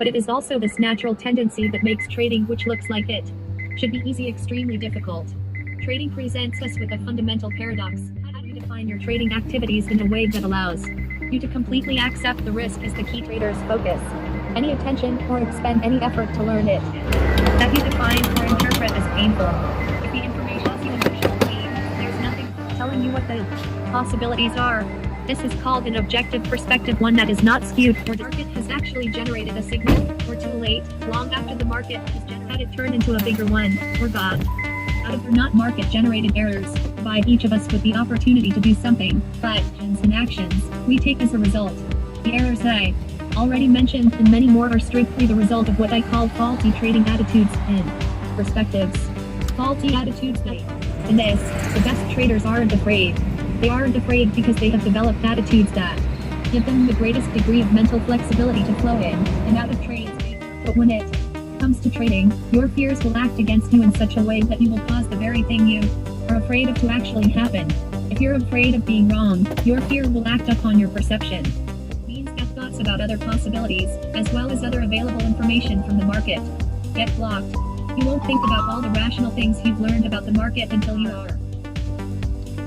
but it is also this natural tendency that makes trading, which looks like it should be easy, extremely difficult. Trading presents us with a fundamental paradox. How do you define your trading activities in a way that allows you to completely accept the risk is the key trader's focus. Any attention or expend any effort to learn it that you define or interpret as painful. If the information is emotional pain, there's nothing telling you what the possibilities are. This is called an objective perspective, one that is not skewed or the market has actually generated a signal, or too late, long after the market has had it turned into a bigger one, or gone. Out of or not market-generated errors, provide each of us with the opportunity to do something, but and actions we take as a result. The errors I already mentioned and many more are strictly the result of what I call faulty trading attitudes and perspectives. Faulty attitudes in this, the best traders aren't afraid. They aren't afraid because they have developed attitudes that give them the greatest degree of mental flexibility to flow in and out of trades. But when it comes to trading, your fears will act against you in such a way that you will cause the very thing you are afraid of to actually happen. If you're afraid of being wrong, your fear will act upon your perception. It means have thoughts about other possibilities, as well as other available information from the market. Get blocked. You won't think about all the rational things you've learned about the market until you are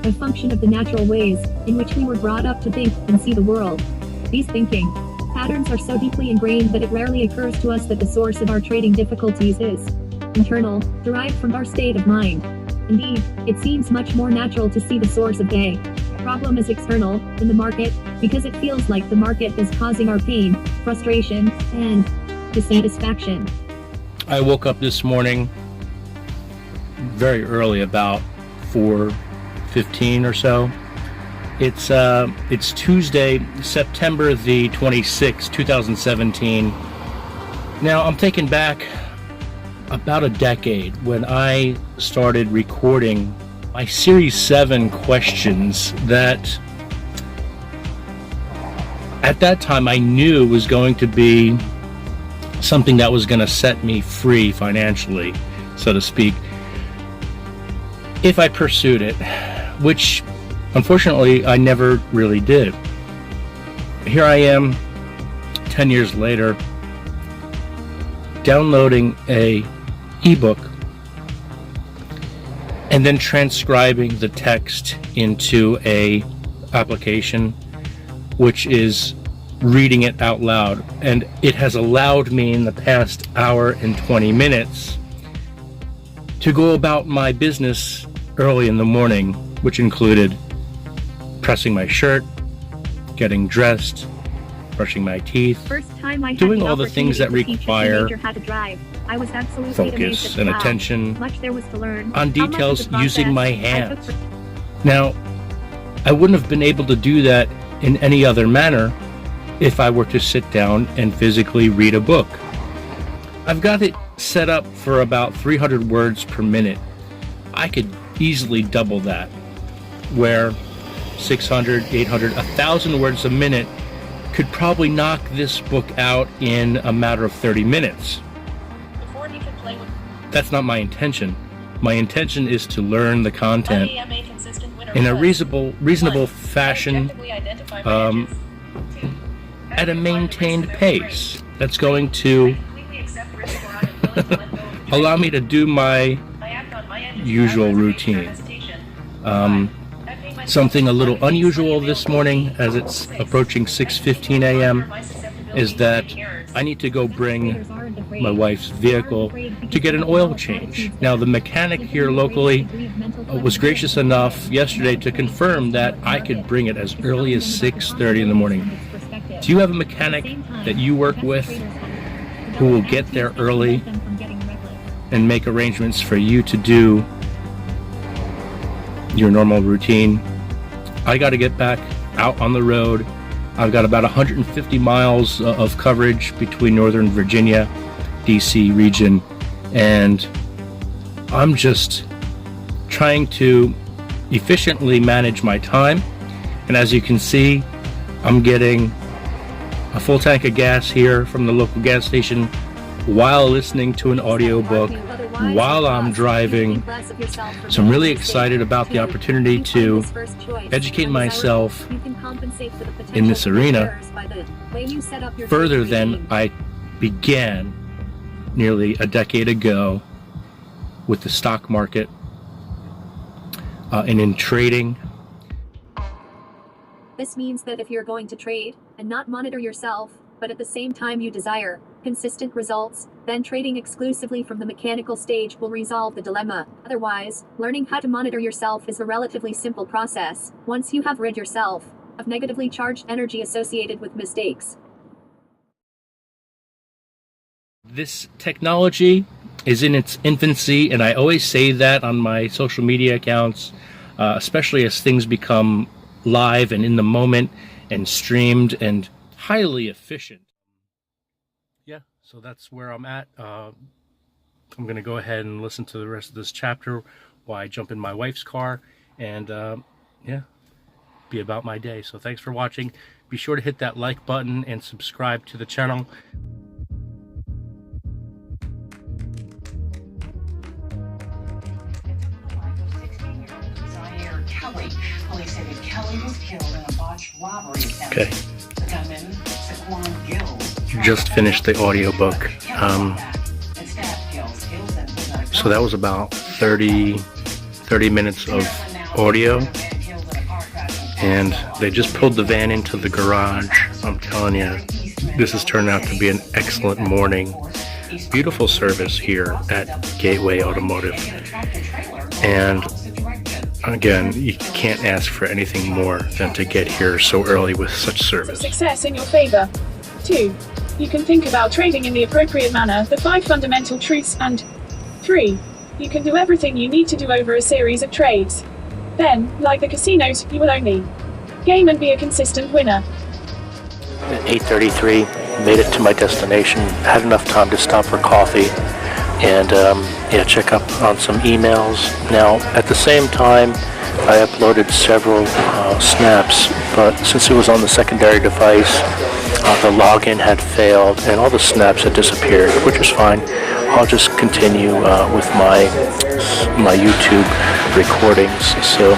a function of the natural ways in which we were brought up to think and see the world. These thinking patterns are so deeply ingrained that it rarely occurs to us that the source of our trading difficulties is internal, derived from our state of mind. Indeed, it seems much more natural to see the source of the problem as external in the market, because it feels like the market is causing our pain, frustration, and dissatisfaction. I woke up this morning very early, about 4:15 or so. It's Tuesday, September the 26th, 2017. Now, I'm taken back about a decade when I started recording my Series 7 questions that at that time I knew was going to be something that was going to set me free financially, so to speak, if I pursued it, which unfortunately I never really did. Here I am 10 years later, downloading a ebook and then transcribing the text into a application which is reading it out loud, and it has allowed me in the past hour and 20 minutes to go about my business early in the morning, which included pressing my shirt, getting dressed, brushing my teeth, doing all the things that require focus and attention on details using my hands. Now, I wouldn't have been able to do that in any other manner if I were to sit down and physically read a book. I've got it set up for about 300 words per minute. I could easily double that, where 600, 800, 1,000 words a minute could probably knock this book out in a matter of 30 minutes. That's not my intention. My intention is to learn the content in a reasonable fashion, at a maintained pace that's going to allow me to do my usual routine. Something a little unusual this morning, as it's approaching 6:15 a.m., is that I need to go bring my wife's vehicle to get an oil change. Now, the mechanic here locally was gracious enough yesterday to confirm that I could bring it as early as 6:30 in the morning. Do you have a mechanic that you work with who will get there early and make arrangements for you to do your normal routine? I got to get back out on the road. I've got about 150 miles of coverage between Northern Virginia, DC region, and I'm just trying to efficiently manage my time. And as you can see, I'm getting a full tank of gas here from the local gas station while listening to an audiobook while I'm driving. So I'm really excited about the opportunity to educate myself in this arena further than I began nearly a decade ago with the stock market and in trading. This means that if you're going to trade and not monitor yourself, but at the same time you desire consistent results, then trading exclusively from the mechanical stage will resolve the dilemma. Otherwise, learning how to monitor yourself is a relatively simple process once you have rid yourself of negatively charged energy associated with mistakes. This technology is in its infancy, and I always say that on my social media accounts, especially as things become live and in the moment and streamed and highly efficient. Yeah, so that's where I'm at. I'm going to go ahead and listen to the rest of this chapter while I jump in my wife's car and yeah, be about my day. So thanks for watching. Be sure to hit that like button and subscribe to the channel. Police say that Kelly was killed in a botched robbery attempt. Okay. The gunman, Saquon Gills, Just finished the audiobook. So that was about 30 minutes of audio. And they just pulled the van into the garage. I'm telling you, this has turned out to be an excellent morning. Beautiful service here at Gateway Automotive. And again, you can't ask for anything more than to get here so early with such service. Success in your favor. 2. You can think about trading in the appropriate manner, the 5 fundamental truths, and 3. You can do everything you need to do over a series of trades. Then, like the casinos, you will only game and be a consistent winner. At 8:33, made it to my destination, had enough time to stop for coffee and yeah, check up on some emails. Now, at the same time, I uploaded several snaps, but since it was on the secondary device, the login had failed and all the snaps had disappeared, which is fine. I'll just continue with my YouTube recordings. So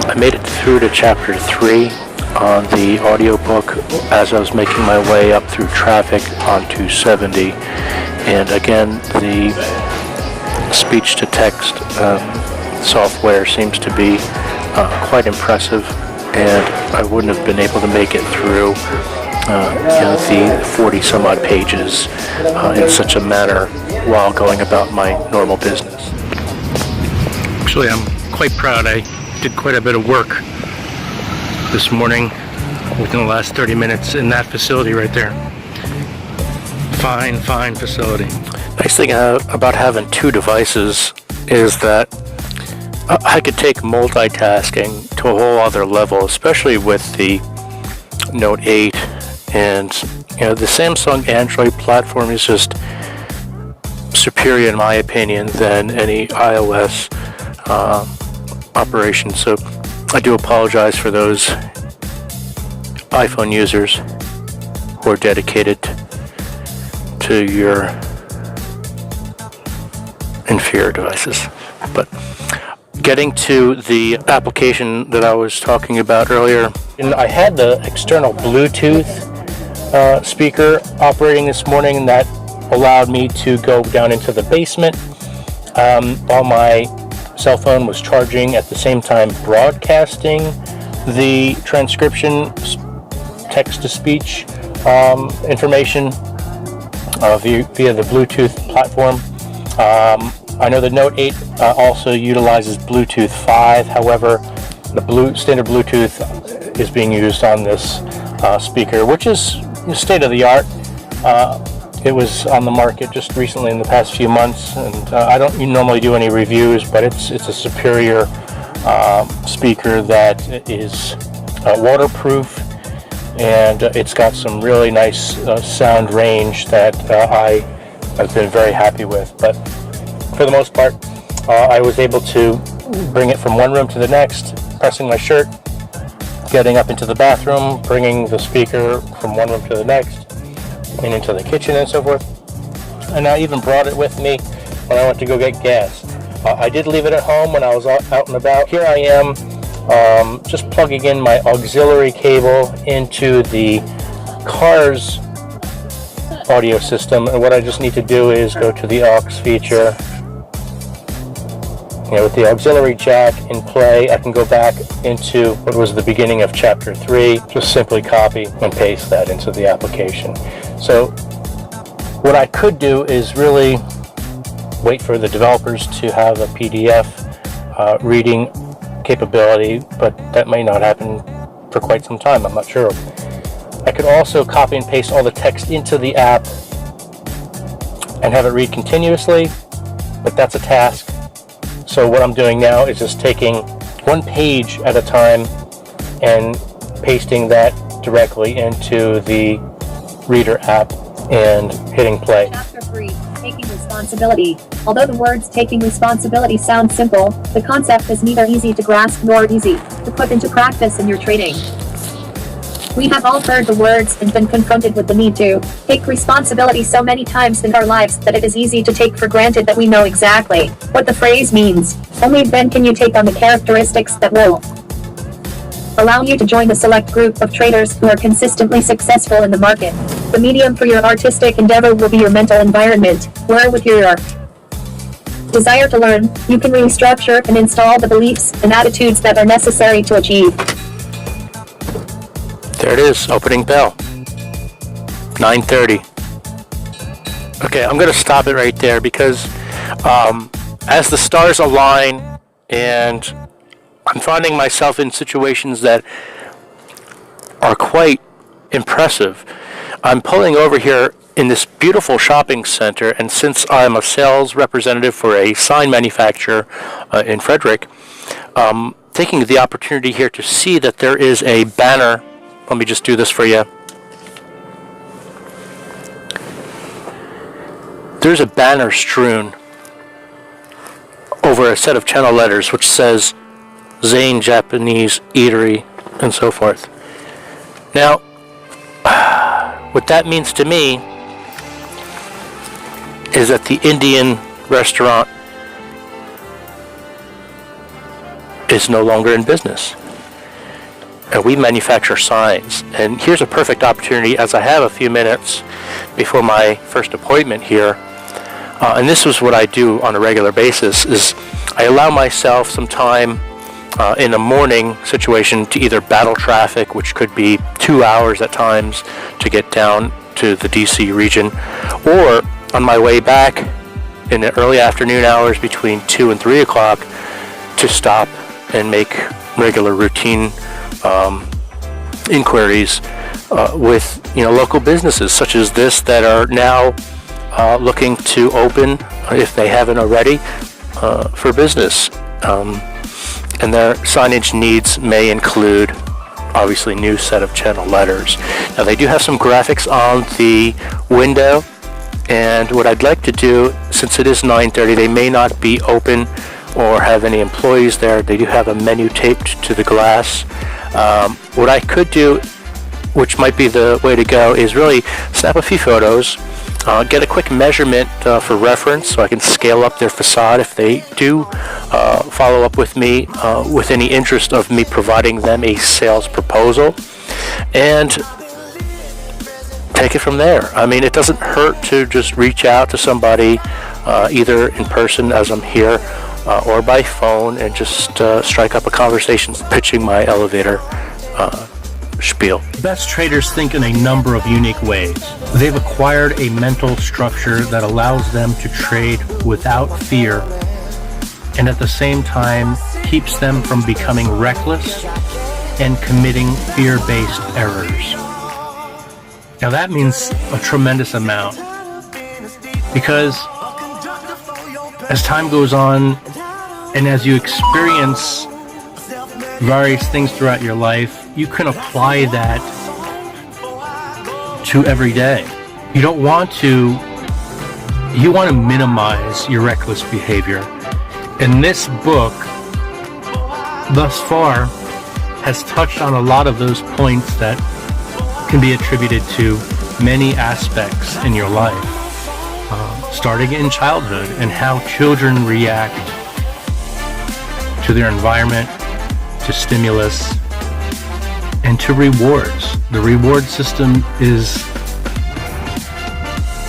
I made it through to chapter 3 on the audiobook as I was making my way up through traffic onto 70. And again, the speech-to-text software seems to be quite impressive, and I wouldn't have been able to make it through the 40-some-odd pages in such a manner while going about my normal business. Actually, I'm quite proud. I did quite a bit of work this morning within the last 30 minutes in that facility right there. Fine facility. Nice thing about having 2 devices is that I could take multitasking to a whole other level, especially with the Note 8. And the Samsung Android platform is just superior in my opinion than any iOS operation. So I do apologize for those iPhone users who are dedicated to your inferior devices. But getting to the application that I was talking about earlier, and I had the external Bluetooth speaker operating this morning, and that allowed me to go down into the basement while my cell phone was charging, at the same time broadcasting the transcription text-to-speech information via the Bluetooth platform. I know the Note 8 also utilizes Bluetooth 5. However, the standard Bluetooth is being used on this speaker, which is state-of-the-art. It was on the market just recently in the past few months, and I don't normally do any reviews, but it's a superior speaker that is waterproof, and it's got some really nice sound range that I have been very happy with. But for the most part, I was able to bring it from one room to the next, pressing my shirt, getting up into the bathroom, bringing the speaker from one room to the next, and into the kitchen and so forth. And I even brought it with me when I went to go get gas. I did leave it at home when I was out and about. Here I am, just plugging in my auxiliary cable into the car's audio system, and what I just need to do is go to the aux feature. With the auxiliary jack in play, I can go back into what was the beginning of chapter 3, just simply copy and paste that into the application. So what I could do is really wait for the developers to have a PDF reading capability, but that may not happen for quite some time, I'm not sure. I could also copy and paste all the text into the app and have it read continuously, but that's a task. So what I'm doing now is just taking one page at a time and pasting that directly into the Reader app and hitting play. Chapter 3, Taking Responsibility. Although the words taking responsibility sound simple, the concept is neither easy to grasp nor easy to put into practice in your trading. We have all heard the words and been confronted with the need to take responsibility so many times in our lives that it is easy to take for granted that we know exactly what the phrase means. Only then can you take on the characteristics that will allow you to join the select group of traders who are consistently successful in the market. The medium for your artistic endeavor will be your mental environment, where with your desire to learn, you can restructure and install the beliefs and attitudes that are necessary to achieve. There it is, opening bell, 9:30. Okay, I'm going to stop it right there because as the stars align and I'm finding myself in situations that are quite impressive. I'm pulling over here in this beautiful shopping center, and since I'm a sales representative for a sign manufacturer in Frederick, taking the opportunity here to see that there is a banner. Let me just do this for you. There's a banner strewn over a set of channel letters which says Zane Japanese Eatery and so forth. Now, what that means to me is that the Indian restaurant is no longer in business. And we manufacture signs. And here's a perfect opportunity, as I have a few minutes before my first appointment here. And this is what I do on a regular basis, is I allow myself some time in a morning situation to either battle traffic, which could be 2 hours at times to get down to the DC region, or on my way back in the early afternoon hours between 2 and 3 o'clock to stop and make regular routine inquiries with local businesses such as this that are now looking to open, if they haven't already, for business. And their signage needs may include obviously new set of channel letters. Now they do have some graphics on the window, and what I'd like to do, since it is 9:30, they may not be open or have any employees there. They do have a menu taped to the glass. What I could do, which might be the way to go, is really snap a few photos, get a quick measurement for reference so I can scale up their facade if they do follow up with me with any interest of me providing them a sales proposal, and take it from there. I mean, it doesn't hurt to just reach out to somebody either in person as I'm here or by phone and just strike up a conversation pitching my elevator spiel. Best traders think in a number of unique ways. They've acquired a mental structure that allows them to trade without fear, and at the same time keeps them from becoming reckless and committing fear-based errors. Now that means a tremendous amount, because as time goes on and as you experience various things throughout your life, you can apply that to every day. You want to minimize your reckless behavior. And this book, thus far, has touched on a lot of those points that can be attributed to many aspects in your life, starting in childhood and how children react to their environment, to stimulus, and to rewards. The reward system is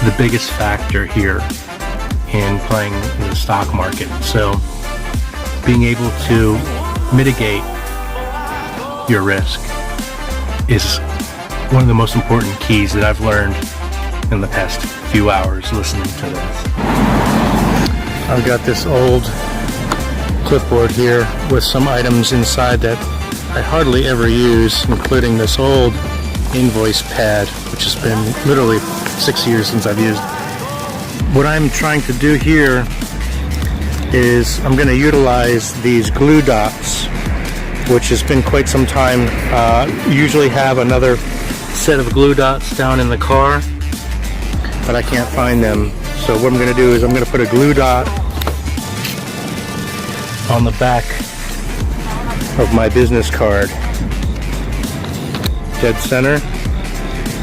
the biggest factor here in playing in the stock market. So being able to mitigate your risk is one of the most important keys that I've learned in the past few hours listening to this. I've got this old clipboard here with some items inside that I hardly ever use, including this old invoice pad, which has been literally 6 years since I've used. What I'm trying to do here is I'm going to utilize these glue dots, which has been quite some time. Usually have another set of glue dots down in the car, but I can't find them. So what I'm going to do is I'm going to put a glue dot on the back of my business card, dead center,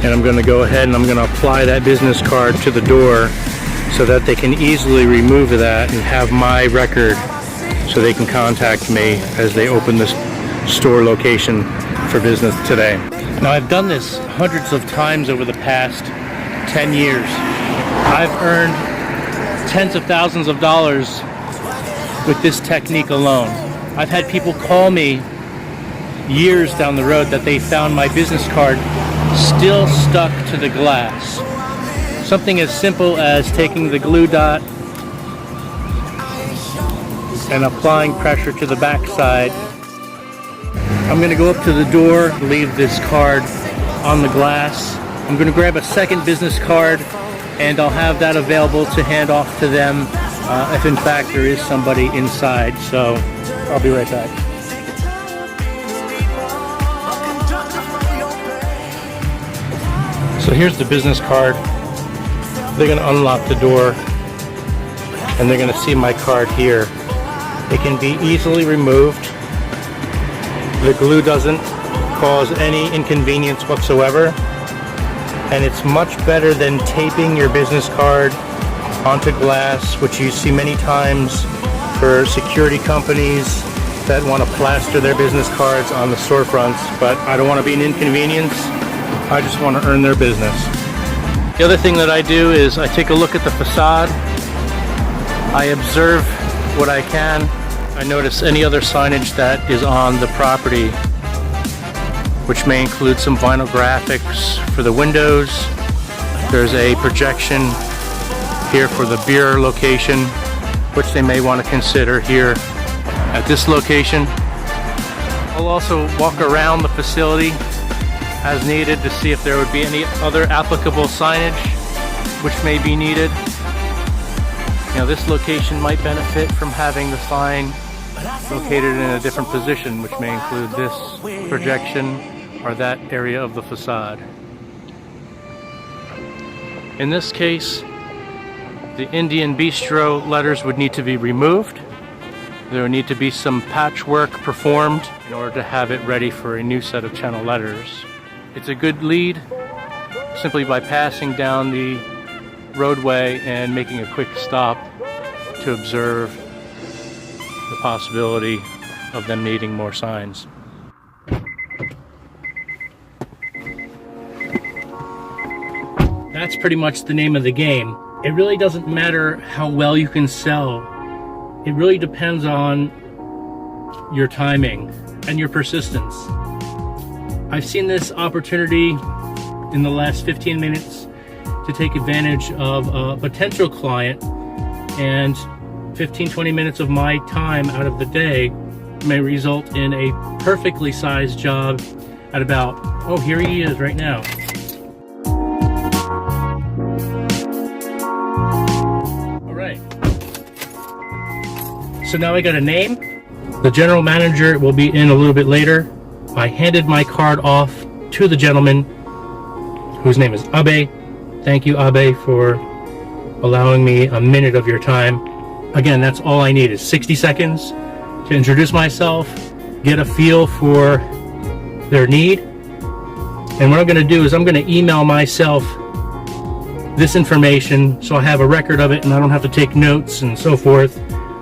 and I'm going to go ahead and I'm going to apply that business card to the door so that they can easily remove that and have my record so they can contact me as they open this store location for business today. Now, I've done this hundreds of times over the past 10 years. I've earned tens of thousands of dollars with this technique alone. I've had people call me years down the road that they found my business card still stuck to the glass. Something as simple as taking the glue dot and applying pressure to the back side. I'm going to go up to the door, leave this card on the glass. I'm going to grab a second business card and I'll have that available to hand off to them if in fact there is somebody inside. So I'll be right back. So here's the business card. They're going to unlock the door and they're going to see my card here. It can be easily removed. The glue doesn't cause any inconvenience whatsoever, and it's much better than taping your business card onto glass, which you see many times for security companies that want to plaster their business cards on the storefronts. But I don't want to be an inconvenience. I just want to earn their business. The other thing that I do is I take a look at the facade. I observe what I can. I notice any other signage that is on the property, which may include some vinyl graphics for the windows. There's a projection here for the beer location, which they may want to consider here at this location. I'll also walk around the facility as needed to see if there would be any other applicable signage which may be needed. You know, this location might benefit from having the sign located in a different position, which may include this projection or that area of the facade. In this case, the Indian Bistro letters would need to be removed. There would need to be some patchwork performed in order to have it ready for a new set of channel letters. It's a good lead simply by passing down the roadway and making a quick stop to observe the possibility of them needing more signs. That's pretty much the name of the game. It really doesn't matter how well you can sell. It really depends on your timing and your persistence. I've seen this opportunity in the last 15 minutes to take advantage of a potential client, and 15-20 minutes of my time out of the day may result in a perfectly sized job at about, oh, here he is right now. All right. So now I got a name. The general manager will be in a little bit later. I handed my card off to the gentleman whose name is Abe. Thank you, Abe, for allowing me a minute of your time. Again, that's all I need is 60 seconds to introduce myself, get a feel for their need. And what I'm going to do is I'm going to email myself this information so I have a record of it and I don't have to take notes and so forth.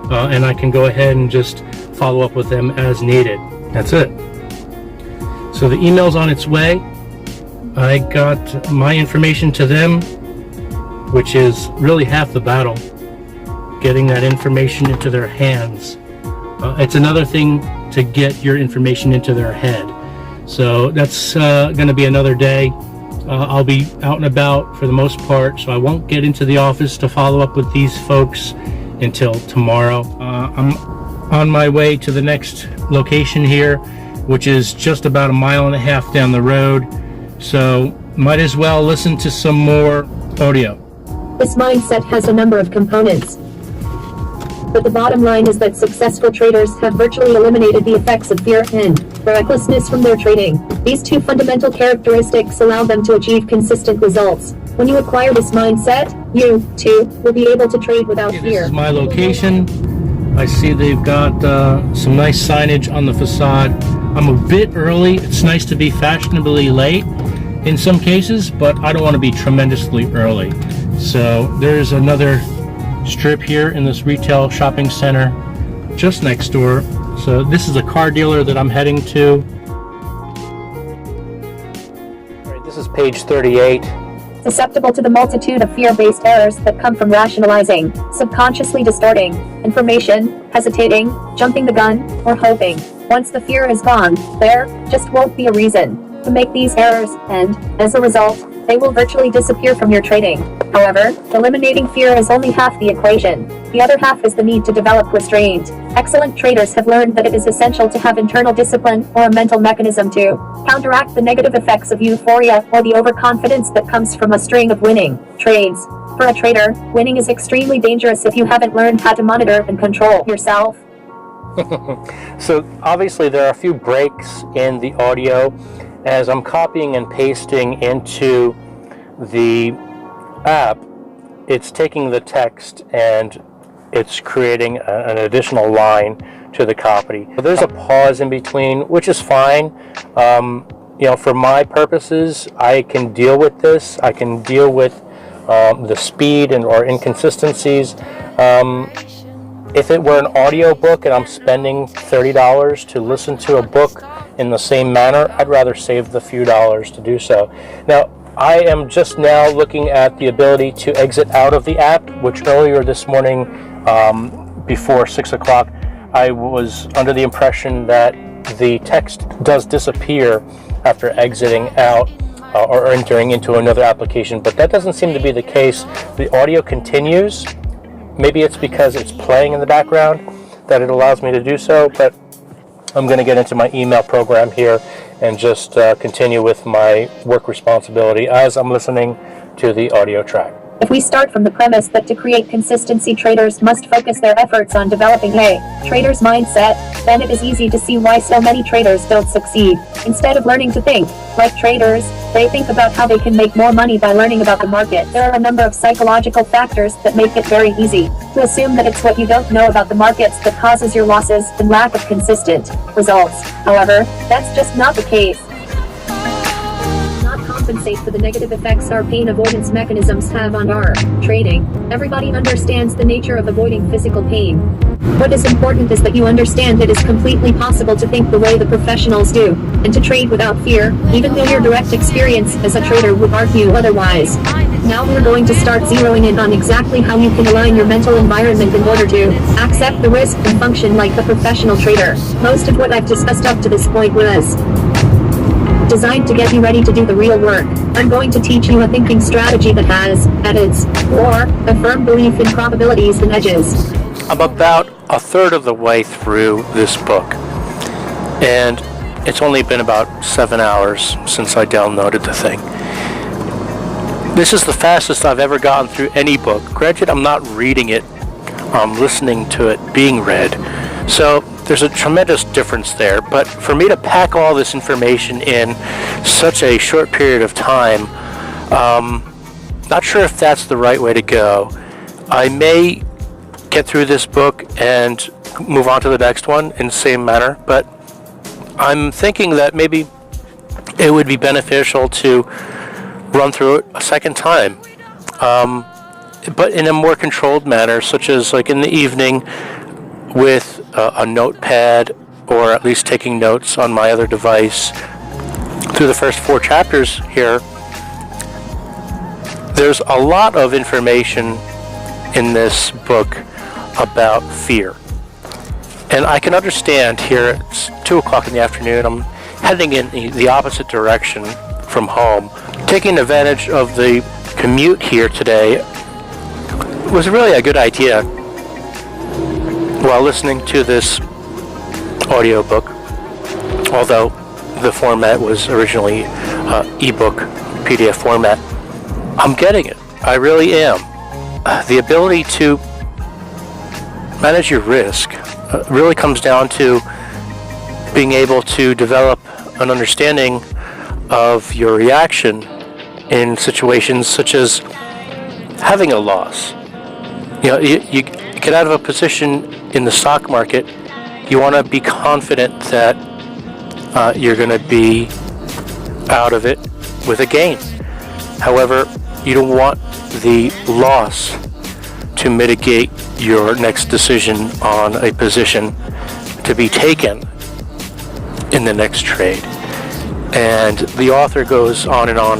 And I can go ahead and just follow up with them as needed. That's it. So the email's on its way. I got my information to them which is really half the battle, getting that information into their hands. It's another thing to get your information into their head. So that's going to be another day. I'll be out and about for the most part, so I won't get into the office to follow up with these folks until tomorrow. I'm on my way to the next location here, which is just about 1.5 miles down the road. So might as well listen to some more audio. This mindset has a number of components. But the bottom line is that successful traders have virtually eliminated the effects of fear and recklessness from their trading. These two fundamental characteristics allow them to achieve consistent results. When you acquire this mindset, you, too, will be able to trade without fear. This is my location. I see they've got some nice signage on the facade. I'm a bit early. It's nice to be fashionably late in some cases, but I don't want to be tremendously early. So there's another strip here in this retail shopping center just next door. So this is a car dealer that I'm heading to. All right, this is page 38. Susceptible to the multitude of fear-based errors that come from rationalizing, subconsciously distorting information, hesitating, jumping the gun, or hoping. Once the fear is gone, there just won't be a reason to make these errors, and, as a result, they will virtually disappear from your trading. However, eliminating fear is only half the equation. The other half is the need to develop restraint. Excellent traders have learned that it is essential to have internal discipline or a mental mechanism to counteract the negative effects of euphoria or the overconfidence that comes from a string of winning trades. For a trader, winning is extremely dangerous if you haven't learned how to monitor and control yourself. So obviously there are a few breaks in the audio as I'm copying and pasting into the app. It's taking the text and it's creating an additional line to the copy. So there's a pause in between, which is fine. For my purposes, I can deal with this. I can deal with the speed or inconsistencies. If it were an audio book and I'm spending $30 to listen to a book in the same manner, I'd rather save the few dollars to do so. Now, I am just now looking at the ability to exit out of the app, which earlier this morning, before 6 o'clock, I was under the impression that the text does disappear after exiting out or entering into another application, but that doesn't seem to be the case. The audio continues. Maybe it's because it's playing in the background that it allows me to do so, but I'm going to get into my email program here and just continue with my work responsibility as I'm listening to the audio track. If we start from the premise that to create consistency, traders must focus their efforts on developing a trader's mindset, then it is easy to see why so many traders don't succeed. Instead of learning to think like traders, they think about how they can make more money by learning about the market. There are a number of psychological factors that make it very easy to assume that it's what you don't know about the markets that causes your losses and lack of consistent results. However, that's just not the case. Compensate for the negative effects our pain avoidance mechanisms have on our trading. Everybody understands the nature of avoiding physical pain. What is important is that you understand it is completely possible to think the way the professionals do, and to trade without fear, even though your direct experience as a trader would argue otherwise. Now we're going to start zeroing in on exactly how you can align your mental environment in order to accept the risk and function like the professional trader. Most of what I've discussed up to this point was designed to get you ready to do the real work. I'm going to teach you a thinking strategy that has, at its core, a firm belief in probabilities and edges. I'm about a third of the way through this book, and it's only been about 7 hours since I downloaded the thing. This is the fastest I've ever gotten through any book. Granted, I'm not reading it, I'm listening to it being read. So there's a tremendous difference there, but for me to pack all this information in such a short period of time, not sure if that's the right way to go. I may get through this book and move on to the next one in the same manner, but I'm thinking that maybe it would be beneficial to run through it a second time, but in a more controlled manner, such as like in the evening with a notepad, or at least taking notes on my other device through the first 4 chapters here. there's a lot of information in this book about fear. And I can understand here, it's 2 o'clock in the afternoon, I'm heading in the opposite direction from home. Taking advantage of the commute here today was really a good idea while listening to this audiobook, although the format was originally ebook, PDF format. I'm getting it. I really am. The ability to manage your risk really comes down to being able to develop an understanding of your reaction in situations such as having a loss. You know, you get out of a position in the stock market, you want to be confident that you're going to be out of it with a gain. However, you don't want the loss to mitigate your next decision on a position to be taken in the next trade. And the author goes on and on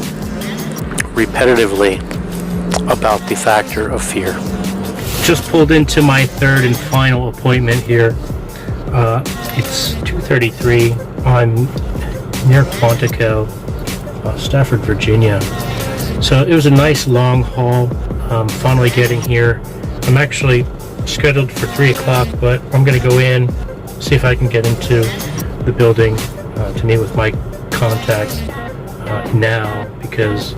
repetitively about the factor of fear. Just pulled into my third and final appointment here. It's 2:33. I'm near Quantico, Stafford, Virginia. So it was a nice long haul. Finally getting here. I'm actually scheduled for 3 o'clock, but I'm going to go in, see if I can get into the building to meet with my contact now, because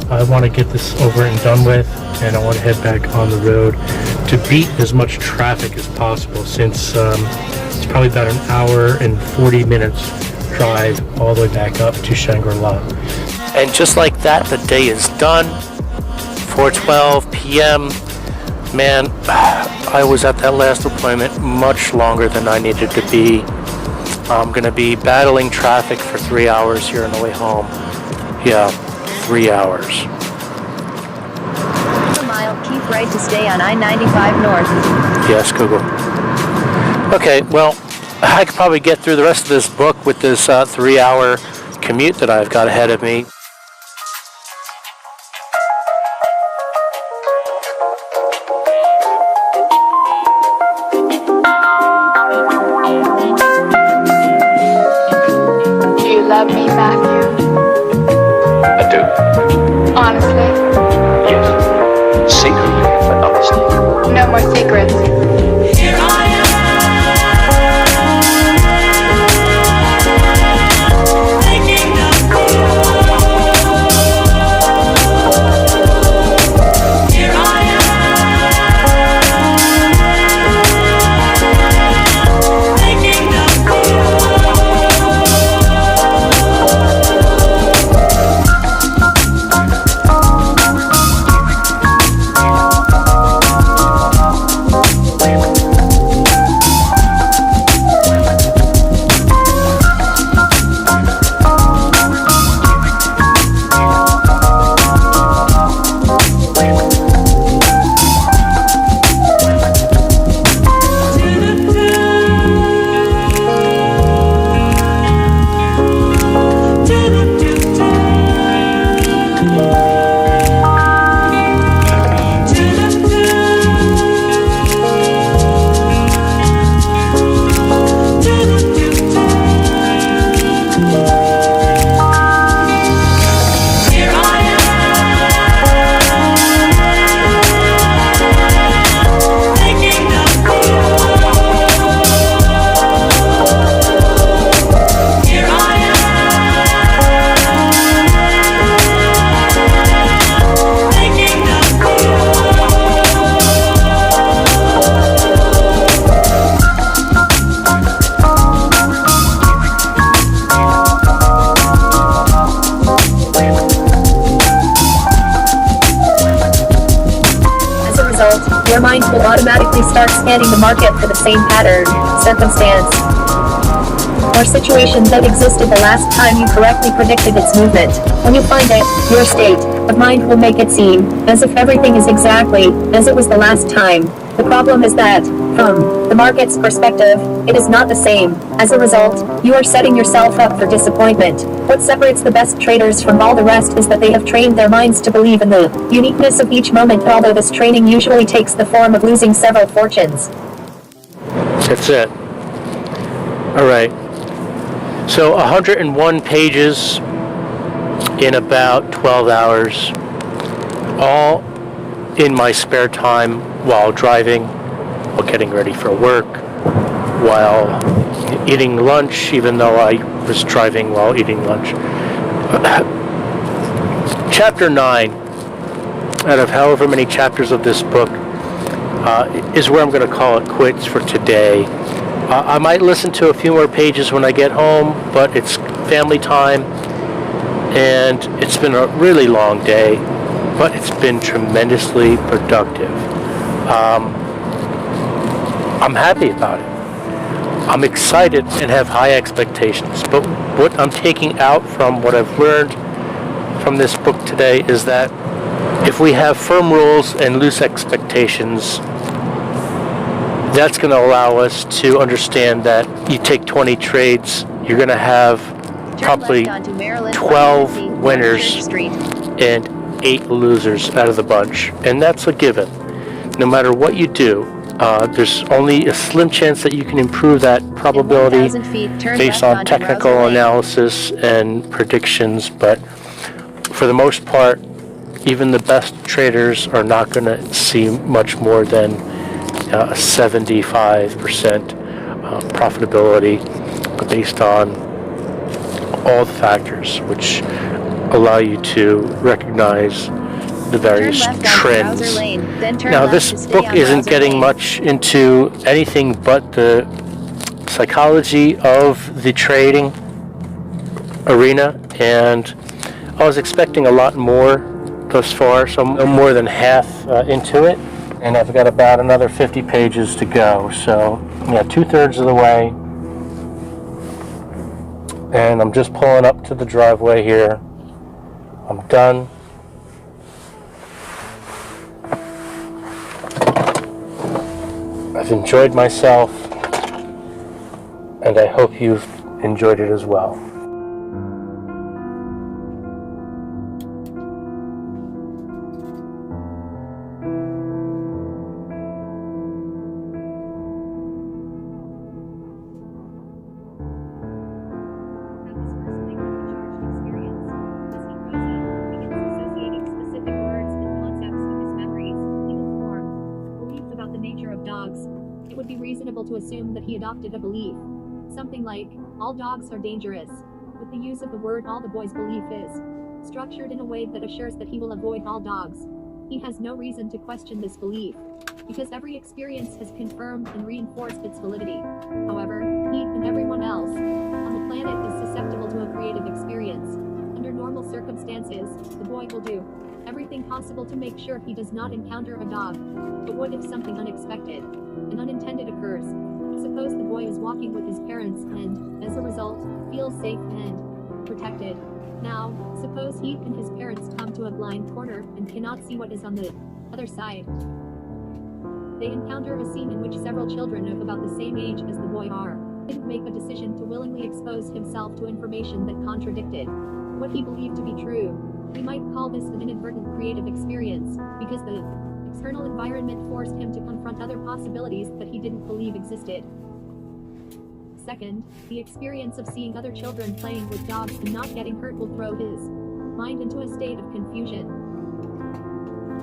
I want to get this over and done with, and I want to head back on the road to beat as much traffic as possible, since it's probably about an hour and 40 minutes drive all the way back up to Shangri-La. And just like that, the day is done. 4:12 p.m. Man, I was at that last appointment much longer than I needed to be. I'm going to be battling traffic for 3 hours here on the way home. Yeah, 3 hours. A mile, keep right to stay on I-95 North. Yes, Google. Okay, well, I could probably get through the rest of this book with this 3-hour commute that I've got ahead of me. Love me, Matthew? I do. Honestly? Yes. Secretly, but honestly. No more secrets. Here I am. Thinking of you. Here I am. Thinking of you. Your mind will automatically start scanning the market for the same pattern, circumstance, or situation that existed the last time you correctly predicted its movement. When you find it, your state of mind will make it seem as if everything is exactly as it was the last time. The problem is that, From the market's perspective, it is not the same. As a result, you are setting yourself up for disappointment. What separates the best traders from all the rest is that they have trained their minds to believe in the uniqueness of each moment, although this training usually takes the form of losing several fortunes. That's it. All right. So 101 pages in about 12 hours, all in my spare time while driving, while getting ready for work, while eating lunch, even though I was driving while eating lunch. Chapter 9, out of however many chapters of this book, is where I'm going to call it quits for today. I might listen to a few more pages when I get home, but it's family time, and it's been a really long day, but it's been tremendously productive. I'm happy about it. I'm excited and have high expectations, but what I'm taking out from what I've learned from this book today is that if we have firm rules and loose expectations, that's going to allow us to understand that you take 20 trades, you're going to have probably 12 winners and 8 losers out of the bunch. And that's a given. No matter what you do, there's only a slim chance that you can improve that probability based on technical analysis and predictions. But for the most part, even the best traders are not going to see much more than 75% profitability based on all the factors which allow you to recognize the various trends. Now, this book isn't getting much into anything but the psychology of the trading arena, and I was expecting a lot more thus far, so I'm more than half into it. And I've got about another 50 pages to go. So, yeah, 2/3 of the way. And I'm just pulling up to the driveway here. I'm done. I've enjoyed myself, and I hope you've enjoyed it as well. To assume that he adopted a belief. Something like, all dogs are dangerous, with the use of the word all the boy's belief is structured in a way that assures that he will avoid all dogs. He has no reason to question this belief, because every experience has confirmed and reinforced its validity. However, he and everyone else on the planet is susceptible to a creative experience. Under normal circumstances, the boy will do everything possible to make sure he does not encounter a dog. But what if something unexpected and unintended occurs? Suppose the boy is walking with his parents and, as a result, feels safe and protected. Now, suppose he and his parents come to a blind corner and cannot see what is on the other side. They encounter a scene in which several children of about the same age as the boy didn't make a decision to willingly expose himself to information that contradicted what he believed to be true. We might call this an inadvertent creative experience, because the external environment forced him to confront other possibilities that he didn't believe existed. Second, the experience of seeing other children playing with dogs and not getting hurt will throw his mind into a state of confusion.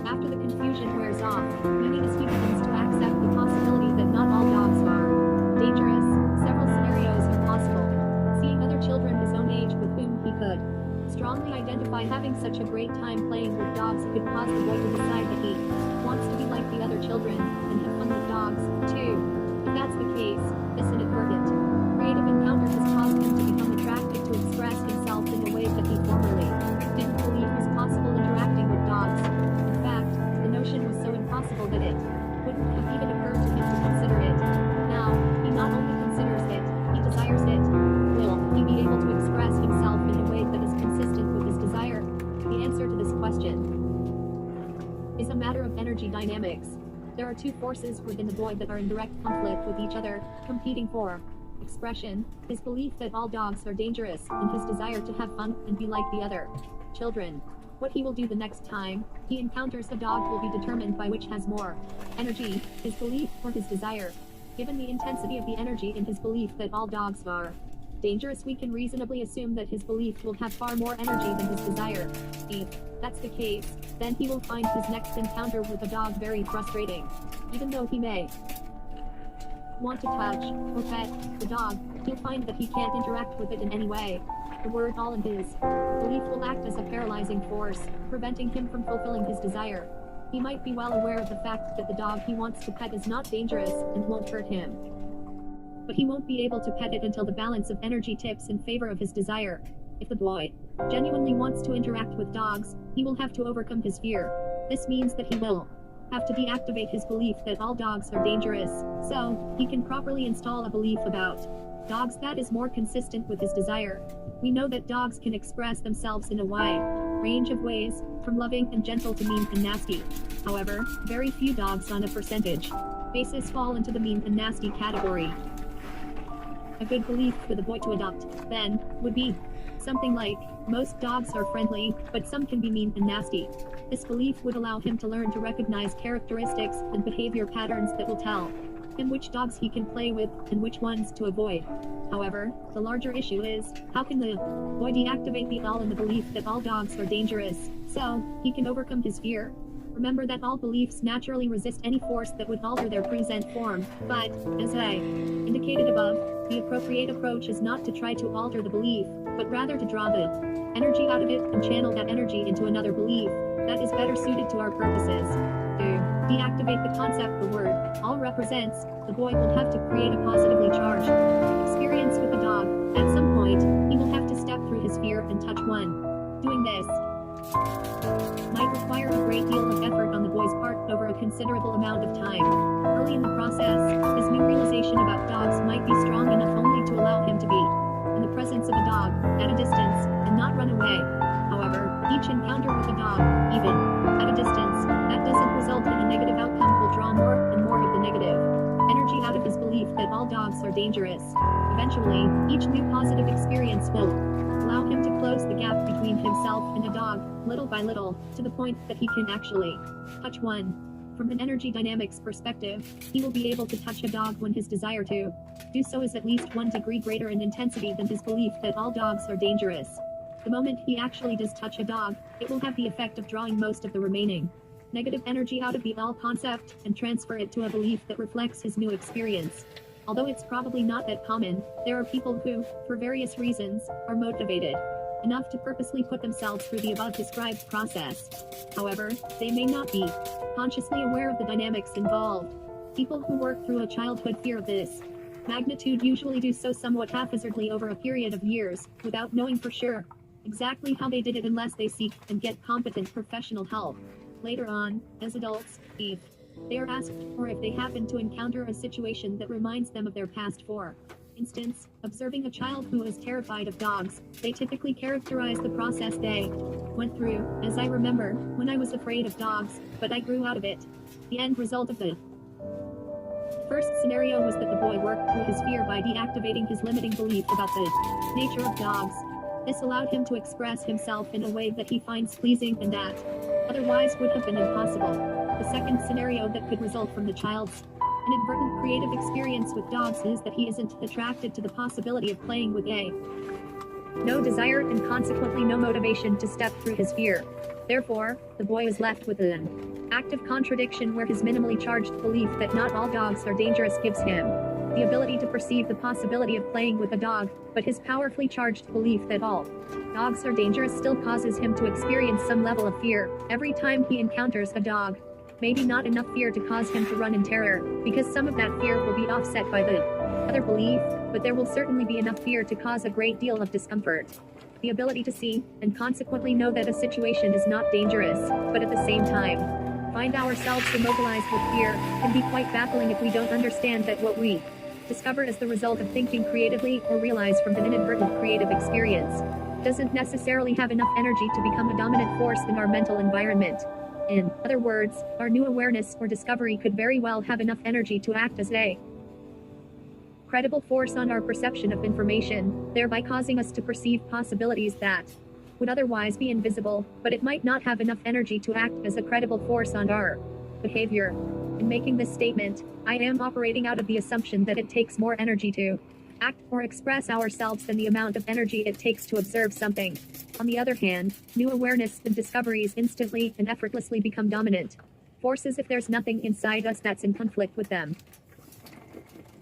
After the confusion wears off, meaning as he begins to accept the possibility that not all dogs are dangerous, several scenarios are possible. Seeing other children his own age with whom he could strongly identify having such a great time playing with dogs could cause the boy to decide that he wants to be like the other children and have fun with dogs, too. If that's the case, this inadvertent creative encounter has caused him to become attracted to express himself in a way that he formerly didn't believe was possible interacting with dogs. In fact, the notion was so impossible that it wouldn't have even occurred to him to consider it. Now, he not only considers it, he desires it. Will he be able to express himself in a way that is consistent with his desire? The answer to this question is a matter of energy dynamics. There are two forces within the boy that are in direct conflict with each other, competing for expression, his belief that all dogs are dangerous, and his desire to have fun and be like the other children. What he will do the next time he encounters a dog will be determined by which has more energy, his belief or his desire. Given the intensity of the energy in his belief that all dogs are dangerous, we can reasonably assume that his belief will have far more energy than his desire. If that's the case, then he will find his next encounter with a dog very frustrating. Even though he may want to touch or pet the dog, he'll find that he can't interact with it in any way. The word all in his belief will act as a paralyzing force, preventing him from fulfilling his desire. He might be well aware of the fact that the dog he wants to pet is not dangerous and won't hurt him. But he won't be able to pet it until the balance of energy tips in favor of his desire. If the boy genuinely wants to interact with dogs, he will have to overcome his fear. This means that he will have to deactivate his belief that all dogs are dangerous, so he can properly install a belief about dogs that is more consistent with his desire. We know that dogs can express themselves in a wide range of ways, from loving and gentle to mean and nasty. However, very few dogs on a percentage basis fall into the mean and nasty category. A good belief for the boy to adopt, then, would be something like, most dogs are friendly, but some can be mean and nasty. This belief would allow him to learn to recognize characteristics and behavior patterns that will tell him which dogs he can play with and which ones to avoid. However, the larger issue is, how can the boy deactivate the all in the belief that all dogs are dangerous, so he can overcome his fear? Remember that all beliefs naturally resist any force that would alter their present form, but, as I indicated above, the appropriate approach is not to try to alter the belief, but rather to draw the energy out of it and channel that energy into another belief that is better suited to our purposes. To deactivate the concept the word all represents, the boy will have to create a positively charged experience with the dog. At some point, he will have to step through his fear and touch one. Doing this might require a great deal of effort on the boy's part over a considerable amount of time. Early in the process, his new realization about dogs might be strong enough only to allow him to be in the presence of a dog, at a distance, and not run away. However, each encounter with a dog, even at a distance, that doesn't result in a negative outcome will draw more and more of the negative energy out of his belief that all dogs are dangerous. Eventually, each new positive experience will allow him to close the gap between himself and a dog, little by little, to the point that he can actually touch one. From an energy dynamics perspective, he will be able to touch a dog when his desire to do so is at least 1 degree greater in intensity than his belief that all dogs are dangerous. The moment he actually does touch a dog, it will have the effect of drawing most of the remaining negative energy out of the all concept and transfer it to a belief that reflects his new experience. Although it's probably not that common, there are people who, for various reasons, are motivated enough to purposely put themselves through the above described process. However, they may not be consciously aware of the dynamics involved. People who work through a childhood fear of this magnitude usually do so somewhat haphazardly over a period of years, without knowing for sure exactly how they did it unless they seek and get competent professional help. Later on, as adults, if they are asked, or if they happen to encounter a situation that reminds them of their past, for instance, observing a child who is terrified of dogs, they typically characterize the process they went through, as I remember, when I was afraid of dogs, but I grew out of it. The end result of the first scenario was that the boy worked through his fear by deactivating his limiting belief about the nature of dogs. This allowed him to express himself in a way that he finds pleasing and that otherwise would have been impossible. The second scenario that could result from the child's inadvertent creative experience with dogs is that he isn't attracted to the possibility of playing with a no desire and consequently no motivation to step through his fear. Therefore, the boy is left with an active contradiction where his minimally charged belief that not all dogs are dangerous gives him the ability to perceive the possibility of playing with a dog, but his powerfully charged belief that all dogs are dangerous still causes him to experience some level of fear every time he encounters a dog. Maybe not enough fear to cause him to run in terror, because some of that fear will be offset by the other belief, but there will certainly be enough fear to cause a great deal of discomfort. The ability to see, and consequently know that a situation is not dangerous, but at the same time, find ourselves immobilized with fear, can be quite baffling if we don't understand that what we discover as the result of thinking creatively or realize from an inadvertent creative experience doesn't necessarily have enough energy to become a dominant force in our mental environment. In other words, our new awareness or discovery could very well have enough energy to act as a credible force on our perception of information, thereby causing us to perceive possibilities that would otherwise be invisible, but it might not have enough energy to act as a credible force on our behavior. In making this statement, I am operating out of the assumption that it takes more energy to act or express ourselves than the amount of energy it takes to observe something. On the other hand, new awareness and discoveries instantly and effortlessly become dominant forces if there's nothing inside us that's in conflict with them.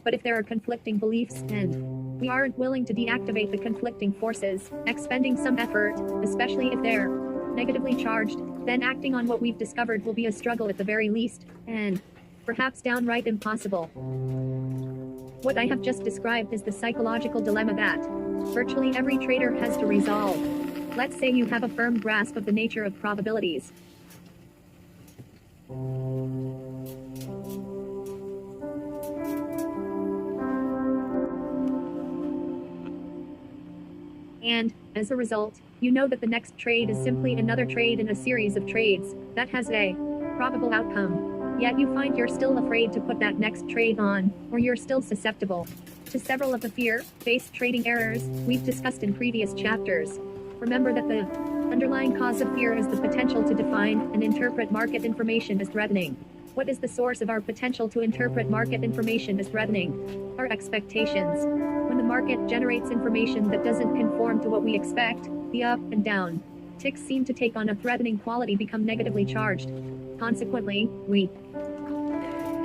But if there are conflicting beliefs and we aren't willing to deactivate the conflicting forces, expending some effort, especially if they're negatively charged, then acting on what we've discovered will be a struggle at the very least, and perhaps downright impossible. What I have just described is the psychological dilemma that virtually every trader has to resolve. Let's say you have a firm grasp of the nature of probabilities. And, as a result, you know that the next trade is simply another trade in a series of trades that has a probable outcome. Yet you find you're still afraid to put that next trade on, or you're still susceptible to several of the fear-based trading errors we've discussed in previous chapters. Remember that the underlying cause of fear is the potential to define and interpret market information as threatening. What is the source of our potential to interpret market information as threatening? Our expectations. When the market generates information that doesn't conform to what we expect, the up and down ticks seem to take on a threatening quality, become negatively charged. Consequently, we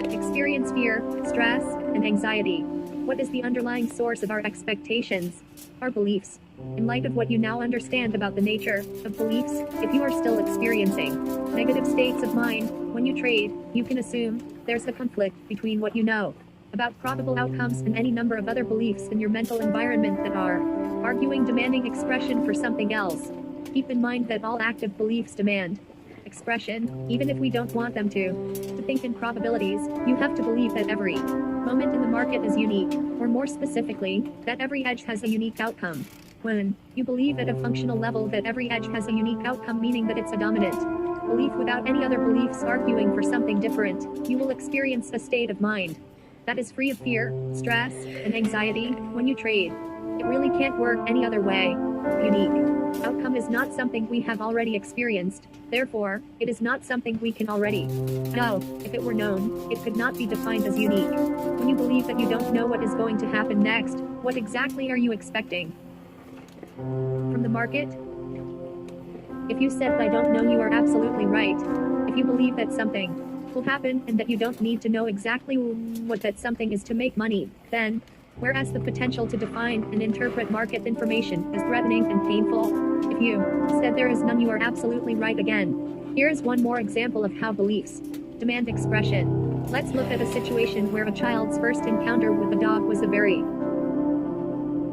experience fear, stress, and anxiety. What is the underlying source of our expectations? Our beliefs. In light of what you now understand about the nature of beliefs, if you are still experiencing negative states of mind when you trade, you can assume there's a conflict between what you know about probable outcomes and any number of other beliefs in your mental environment that are arguing, demanding expression for something else. Keep in mind that all active beliefs demand expression, even if we don't want them to. To think in probabilities, you have to believe that every moment in the market is unique, or more specifically, that every edge has a unique outcome. When you believe at a functional level that every edge has a unique outcome, meaning that it's a dominant belief without any other beliefs arguing for something different, you will experience a state of mind that is free of fear, stress, and anxiety when you trade. It really can't work any other way. Unique outcome is not something we have already experienced, therefore, it is not something we can already know. If it were known, it could not be defined as unique. When you believe that you don't know what is going to happen next, what exactly are you expecting from the market? If you said I don't know, you are absolutely right. If you believe that something will happen and that you don't need to know exactly what that something is to make money, then, whereas the potential to define and interpret market information is threatening and painful, if you said there is none, you are absolutely right again. Here's one more example of how beliefs demand expression. Let's look at a situation where a child's first encounter with a dog was a very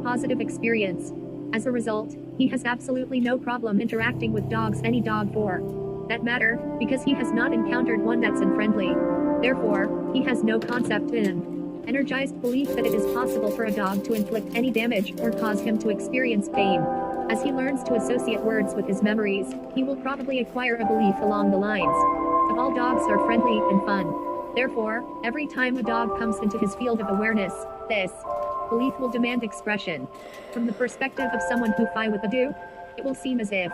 positive experience. As a result, he has absolutely no problem interacting with dogs, any dog for that matter, because he has not encountered one that's unfriendly. Therefore, he has no concept in energized belief that it is possible for a dog to inflict any damage or cause him to experience pain. As he learns to associate words with his memories, he will probably acquire a belief along the lines of all dogs are friendly and fun. Therefore, every time a dog comes into his field of awareness, this belief will demand expression. From the perspective of someone who fights with a do, it will seem as if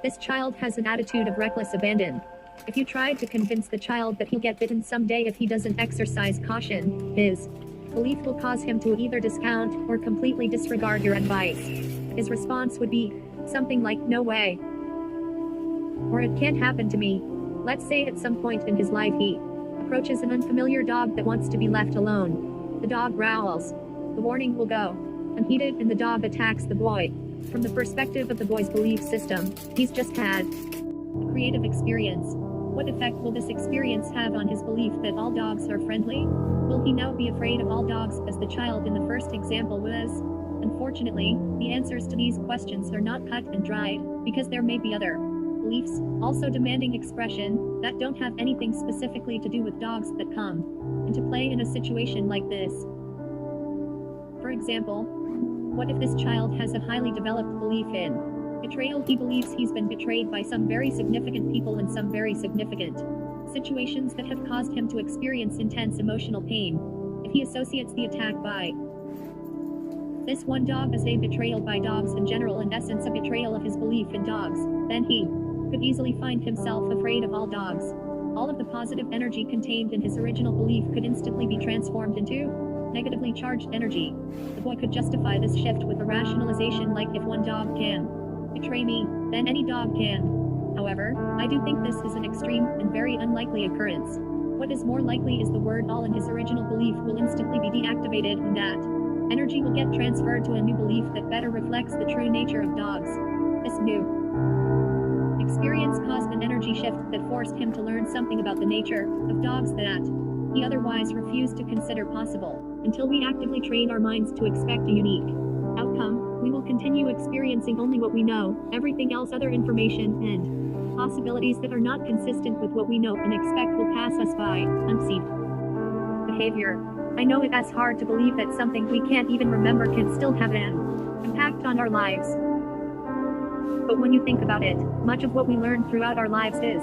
this child has an attitude of reckless abandon. If you tried to convince the child that he'll get bitten someday if he doesn't exercise caution, his belief will cause him to either discount or completely disregard your advice. His response would be something like, "No way," or "It can't happen to me." Let's say at some point in his life he approaches an unfamiliar dog that wants to be left alone. The dog growls. The warning will go unheeded and the dog attacks the boy. From the perspective of the boy's belief system, he's just had a creative experience. What effect will this experience have on his belief that all dogs are friendly? Will he now be afraid of all dogs as the child in the first example was? Unfortunately, the answers to these questions are not cut and dried, because there may be other beliefs, also demanding expression, that don't have anything specifically to do with dogs that come into play in a situation like this. For example, what if this child has a highly developed belief in Betrayal. He believes he's been betrayed by some very significant people in some very significant situations that have caused him to experience intense emotional pain. If he associates the attack by this one dog as a betrayal by dogs in general, in essence a betrayal of his belief in dogs, then he could easily find himself afraid of all dogs. All of the positive energy contained in his original belief could instantly be transformed into negatively charged energy. The boy could justify this shift with a rationalization like, if one dog can betray me, then any dog can. However, I do think this is an extreme and very unlikely occurrence. What is more likely is the word all in his original belief will instantly be deactivated, and that energy will get transferred to a new belief that better reflects the true nature of dogs. This new experience caused an energy shift that forced him to learn something about the nature of dogs that he otherwise refused to consider possible. Until we actively train our minds to expect a unique outcome, we will continue experiencing only what we know. Everything else, other information and possibilities that are not consistent with what we know and expect, will pass us by, unseen. Behavior. I know it is hard to believe that something we can't even remember can still have an impact on our lives. But when you think about it, much of what we learn throughout our lives is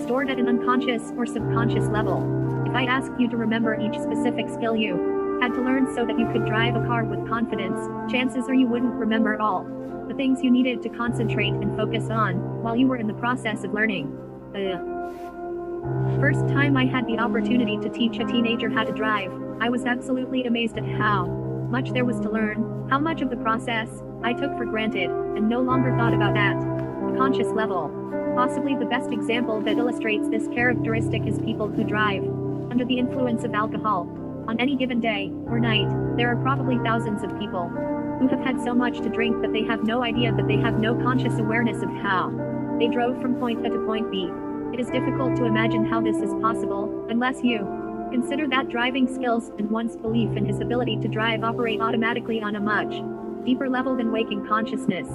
stored at an unconscious or subconscious level. If I asked you to remember each specific skill you had to learn so that you could drive a car with confidence, chances are you wouldn't remember all the things you needed to concentrate and focus on while you were in the process of learning. The first time I had the opportunity to teach a teenager how to drive, I was absolutely amazed at how much there was to learn, how much of the process I took for granted, and no longer thought about at the conscious level. Possibly the best example that illustrates this characteristic is people who drive under the influence of alcohol. On any given day or night, there are probably thousands of people who have had so much to drink that they have no idea, that they have no conscious awareness of how they drove from point A to point B. It is difficult to imagine how this is possible, unless you consider that driving skills and one's belief in his ability to drive operate automatically on a much deeper level than waking consciousness.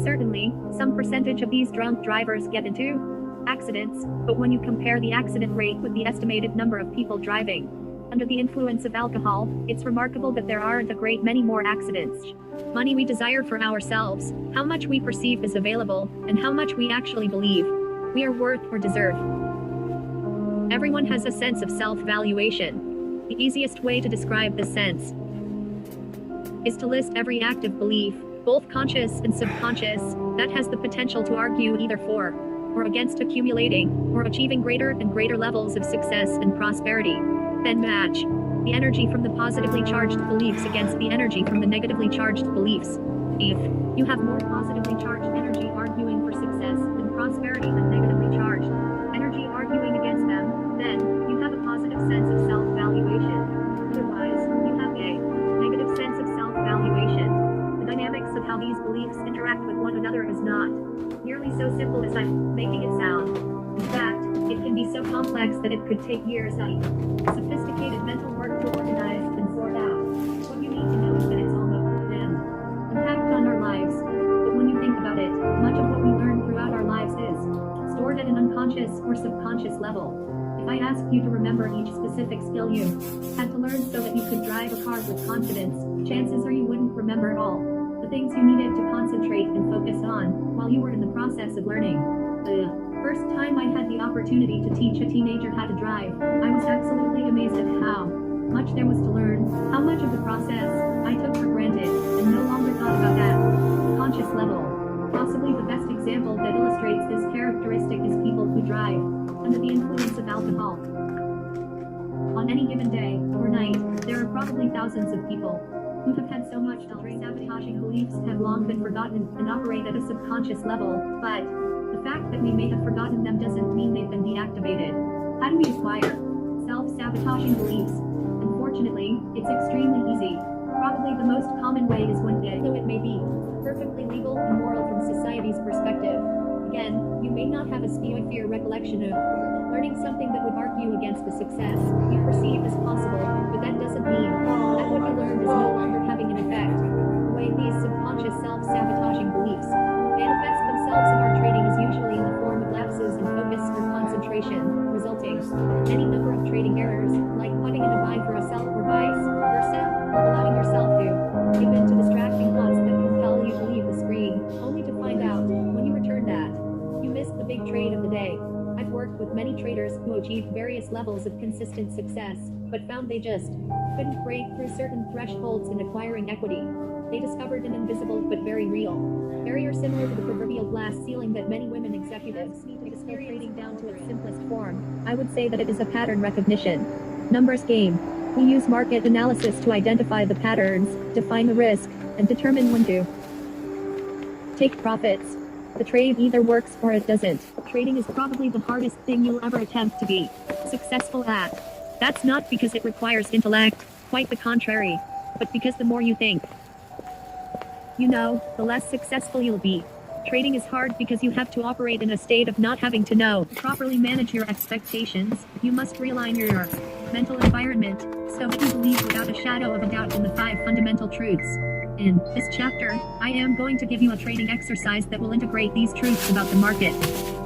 Certainly, some percentage of these drunk drivers get into accidents, but when you compare the accident rate with the estimated number of people driving under the influence of alcohol, it's remarkable that there aren't a great many more accidents. Money we desire for ourselves, how much we perceive is available, and how much we actually believe we are worth or deserve. Everyone has a sense of self-valuation. The easiest way to describe this sense is to list every active belief, both conscious and subconscious, that has the potential to argue either for or against accumulating or achieving greater and greater levels of success and prosperity. Then match the energy from the positively charged beliefs against the energy from the negatively charged beliefs. If you have more positively charged energy arguing for success and prosperity than negatively charged energy arguing against them, then you have a positive sense of self-valuation. Otherwise, you have a negative sense of self-valuation. The dynamics of how these beliefs interact with one another is not nearly so simple as I'm making it sound. In fact, it can be so complex that it could take years of sophisticated mental work to organize and sort out. What you need to know is that it's almost an impact on our lives. But when you think about it, much of what we learn throughout our lives is stored at an unconscious or subconscious level. If I asked you to remember each specific skill you had to learn so that you could drive a car with confidence, chances are you wouldn't remember all the things you needed to concentrate and focus on while you were in the process of learning. The first time I had the opportunity to teach a teenager how to drive, I was absolutely amazed at how much there was to learn, how much of the process I took for granted, and no longer thought about that conscious level. Possibly the best example that illustrates this characteristic is people who drive under the influence of alcohol. On any given day or night, there are probably thousands of people who have had so much to drink. Sabotaging beliefs have long been forgotten and operate at a subconscious level, but the fact that we may have forgotten them doesn't mean they've been deactivated. How do we acquire self-sabotaging beliefs? Unfortunately, it's extremely easy. Probably the most common way is when, though it may be perfectly legal and moral from society's perspective, again, you may not have a clear recollection of learning something that would argue against the success you perceive as possible, but that doesn't mean that what you learned is no longer having an effect. The way these subconscious self-sabotaging beliefs manifest themselves in our trading is usually in the form of lapses in focus or concentration, resulting in any number of trading errors, like putting in a buy for a sell or vice versa, or allowing yourself to give in to distracting thoughts that compel you to leave the screen, only to find out trade of the day. I've worked with many traders who achieved various levels of consistent success, but found they just couldn't break through certain thresholds in acquiring equity. They discovered an invisible but very real barrier similar to the proverbial glass ceiling that many women executives need to distill trading down to its simplest form. I would say that it is a pattern recognition numbers game. We use market analysis to identify the patterns, define the risk, and determine when to take profits. The trade either works or it doesn't. Trading is probably the hardest thing you'll ever attempt to be successful at. That's not because it requires intellect, quite the contrary, but because the more you think, the less successful you'll be. Trading is hard because you have to operate in a state of not having to know. To properly manage your expectations, you must realign your mental environment so that you believe without a shadow of a doubt in the 5 fundamental truths. In this chapter, I am going to give you a trading exercise that will integrate these truths about the market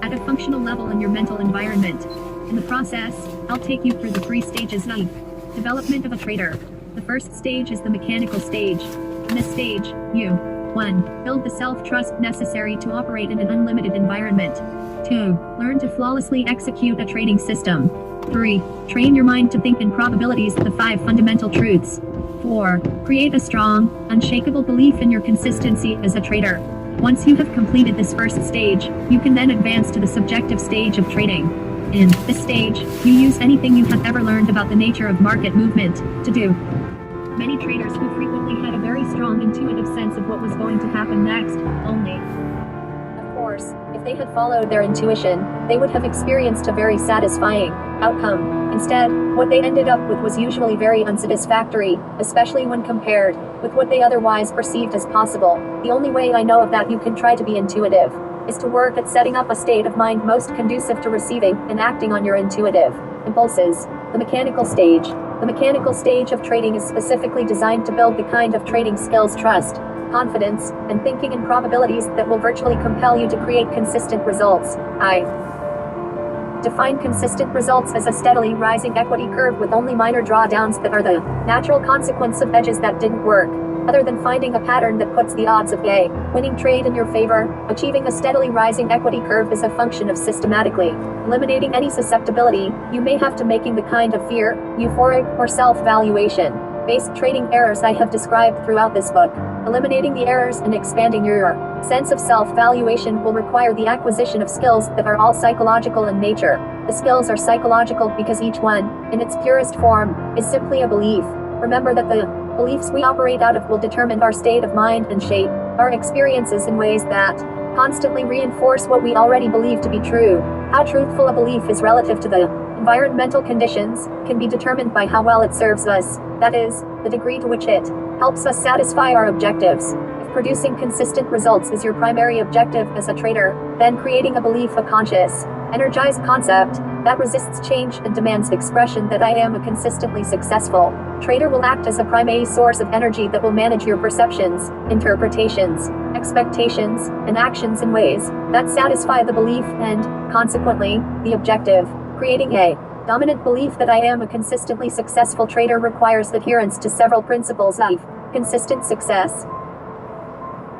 at a functional level in your mental environment. In the process, I'll take you through the 3 stages of development of a trader. The first stage is the mechanical stage. In this stage, you 1. Build the self-trust necessary to operate in an unlimited environment. 2. Learn to flawlessly execute a trading system. 3. Train your mind to think in probabilities, the 5 fundamental truths. 4. Create a strong, unshakable belief in your consistency as a trader. Once you have completed this first stage, you can then advance to the subjective stage of trading. In this stage, you use anything you have ever learned about the nature of market movement to do. Many traders who frequently had a very strong intuitive sense of what was going to happen next, only. Of course, if they had followed their intuition, they would have experienced a very satisfying outcome. Instead, what they ended up with was usually very unsatisfactory, especially when compared with what they otherwise perceived as possible. The only way I know of that you can try to be intuitive is to work at setting up a state of mind most conducive to receiving and acting on your intuitive impulses. The mechanical stage. The mechanical stage of trading is specifically designed to build the kind of trading skills, trust, confidence, and thinking in probabilities that will virtually compel you to create consistent results. I define consistent results as a steadily rising equity curve with only minor drawdowns that are the natural consequence of edges that didn't work. Other than finding a pattern that puts the odds of a winning trade in your favor, achieving a steadily rising equity curve is a function of systematically eliminating any susceptibility you may have to making the kind of fear, euphoric, or self-valuation based trading errors I have described throughout this book. Eliminating the errors and expanding your sense of self-valuation will require the acquisition of skills that are all psychological in nature. The skills are psychological because each one, in its purest form, is simply a belief. Remember that the beliefs we operate out of will determine our state of mind and shape our experiences in ways that constantly reinforce what we already believe to be true. How truthful a belief is relative to the environmental conditions can be determined by how well it serves us, that is, the degree to which it helps us satisfy our objectives. If producing consistent results is your primary objective as a trader, then creating a belief, a conscious, energized concept that resists change and demands expression that I am a consistently successful trader will act as a primary source of energy that will manage your perceptions, interpretations, expectations, and actions in ways that satisfy the belief and, consequently, the objective. Creating a dominant belief that I am a consistently successful trader requires adherence to several principles of consistent success.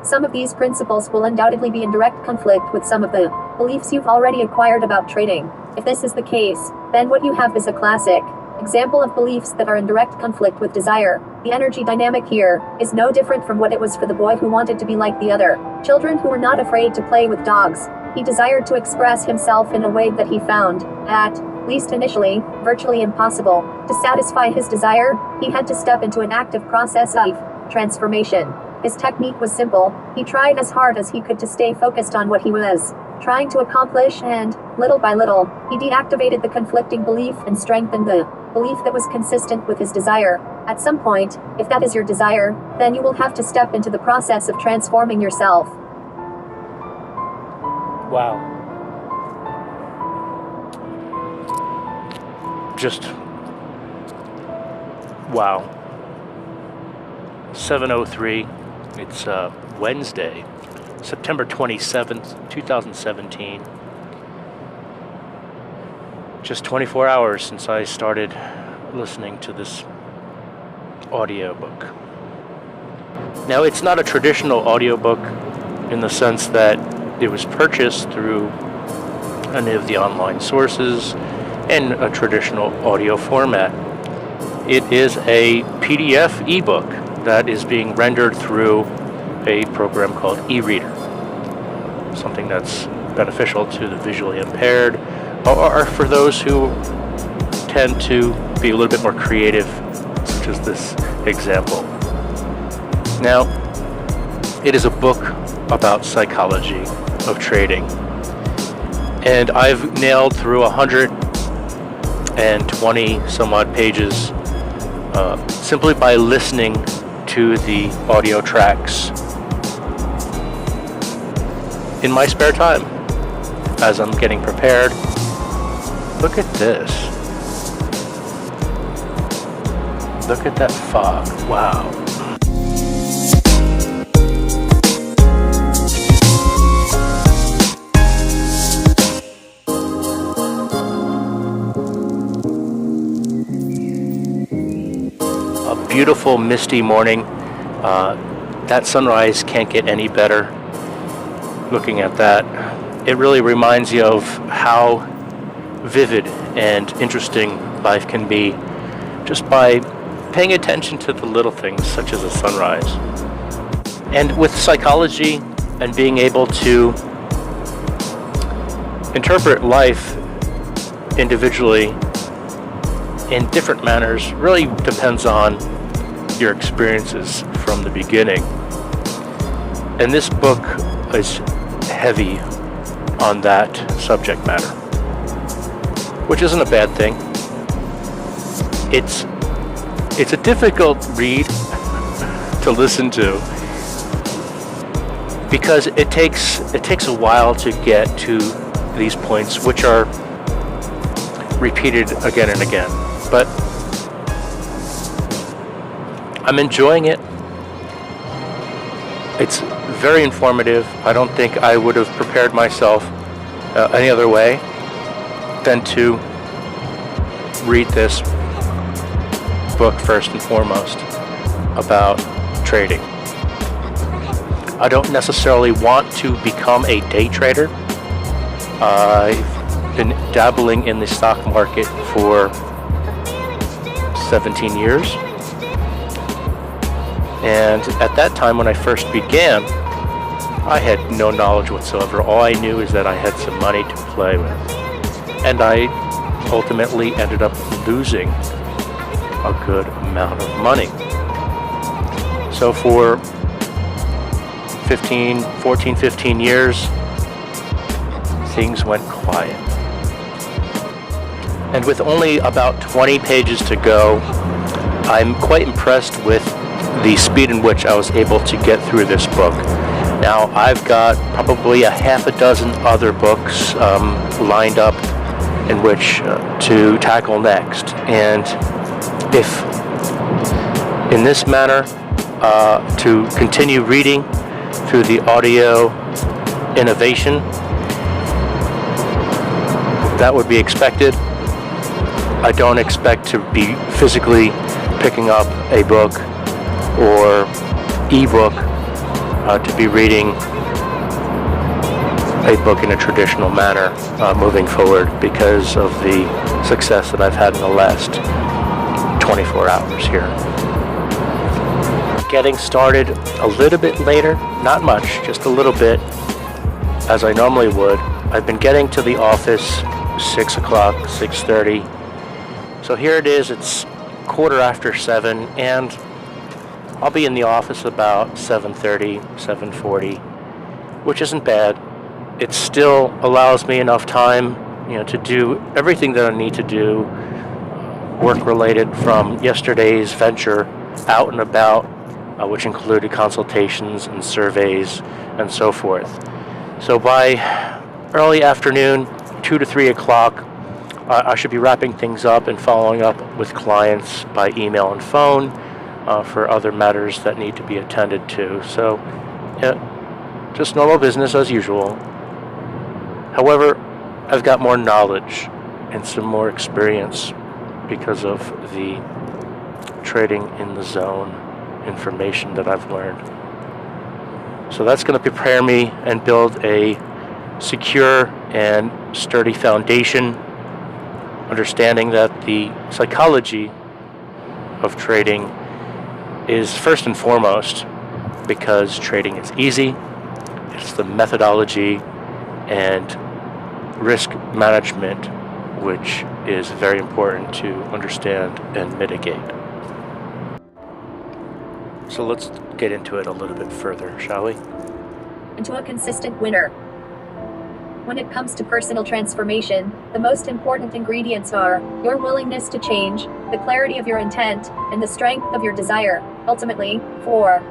Some of these principles will undoubtedly be in direct conflict with some of the beliefs you've already acquired about trading. If this is the case, then what you have is a classic example of beliefs that are in direct conflict with desire. The energy dynamic here is no different from what it was for the boy who wanted to be like the other children who were not afraid to play with dogs. He desired to express himself in a way that he found, at least initially, virtually impossible. To satisfy his desire, he had to step into an active process of transformation. His technique was simple. He tried as hard as he could to stay focused on what he was trying to accomplish, and, little by little, he deactivated the conflicting belief and strengthened the belief that was consistent with his desire. At some point, if that is your desire, then you will have to step into the process of transforming yourself. Wow. Just wow. 7:03. It's Wednesday, September 27th, 2017. Just 24 hours since I started listening to this audiobook. Now, it's not a traditional audiobook in the sense that it was purchased through any of the online sources in a traditional audio format. It is a PDF ebook that is being rendered through a program called eReader, something that's beneficial to the visually impaired or for those who tend to be a little bit more creative, such as this example. Now, it is a book about psychology of trading, and I've nailed through 120 some odd pages simply by listening to the audio tracks in my spare time as I'm getting prepared. Look at this. Look at that fog. Wow. A beautiful misty morning. That sunrise can't get any better. Looking at that, it really reminds you of how vivid and interesting life can be just by paying attention to the little things such as a sunrise. And with psychology and being able to interpret life individually in different manners really depends on your experiences from the beginning. And this book is heavy on that subject matter, which isn't a bad thing. It's a difficult read to listen to because it takes a while to get to these points, which are repeated again and again. But I'm enjoying it. It's very informative. I don't think I would have prepared myself any other way than to read this book first and foremost about trading. I don't necessarily want to become a day trader. I've been dabbling in the stock market for 17 years. And at that time when I first began, I had no knowledge whatsoever. All I knew is that I had some money to play with. And I ultimately ended up losing a good amount of money. So for 14, 15 years, things went quiet. And with only about 20 pages to go, I'm quite impressed with the speed in which I was able to get through this book. Now, I've got probably a half a dozen other books lined up in which to tackle next. And if in this manner, to continue reading through the audio innovation, that would be expected. I don't expect to be physically picking up a book or ebook to be reading a book in a traditional manner moving forward because of the success that I've had in the last 24 hours here. Getting started a little bit later, not much, just a little bit, as I normally would. I've been getting to the office 6 o'clock, 6:30. So here it is, it's 7:15, and I'll be in the office about 7:30, 7:40, which isn't bad. It still allows me enough time, to do everything that I need to do, work-related from yesterday's venture out and about, which included consultations and surveys and so forth. So by early afternoon, 2 to 3 o'clock, I should be wrapping things up and following up with clients by email and phone for other matters that need to be attended to. So, just normal business as usual. However, I've got more knowledge and some more experience because of the trading in the zone information that I've learned. So that's going to prepare me and build a secure and sturdy foundation, understanding that the psychology of trading is first and foremost because trading is easy. It's the methodology and risk management which is very important to understand and mitigate. So let's get into it a little bit further, shall we? Into a consistent winner. When it comes to personal transformation, the most important ingredients are your willingness to change, the clarity of your intent, and the strength of your desire. Ultimately, for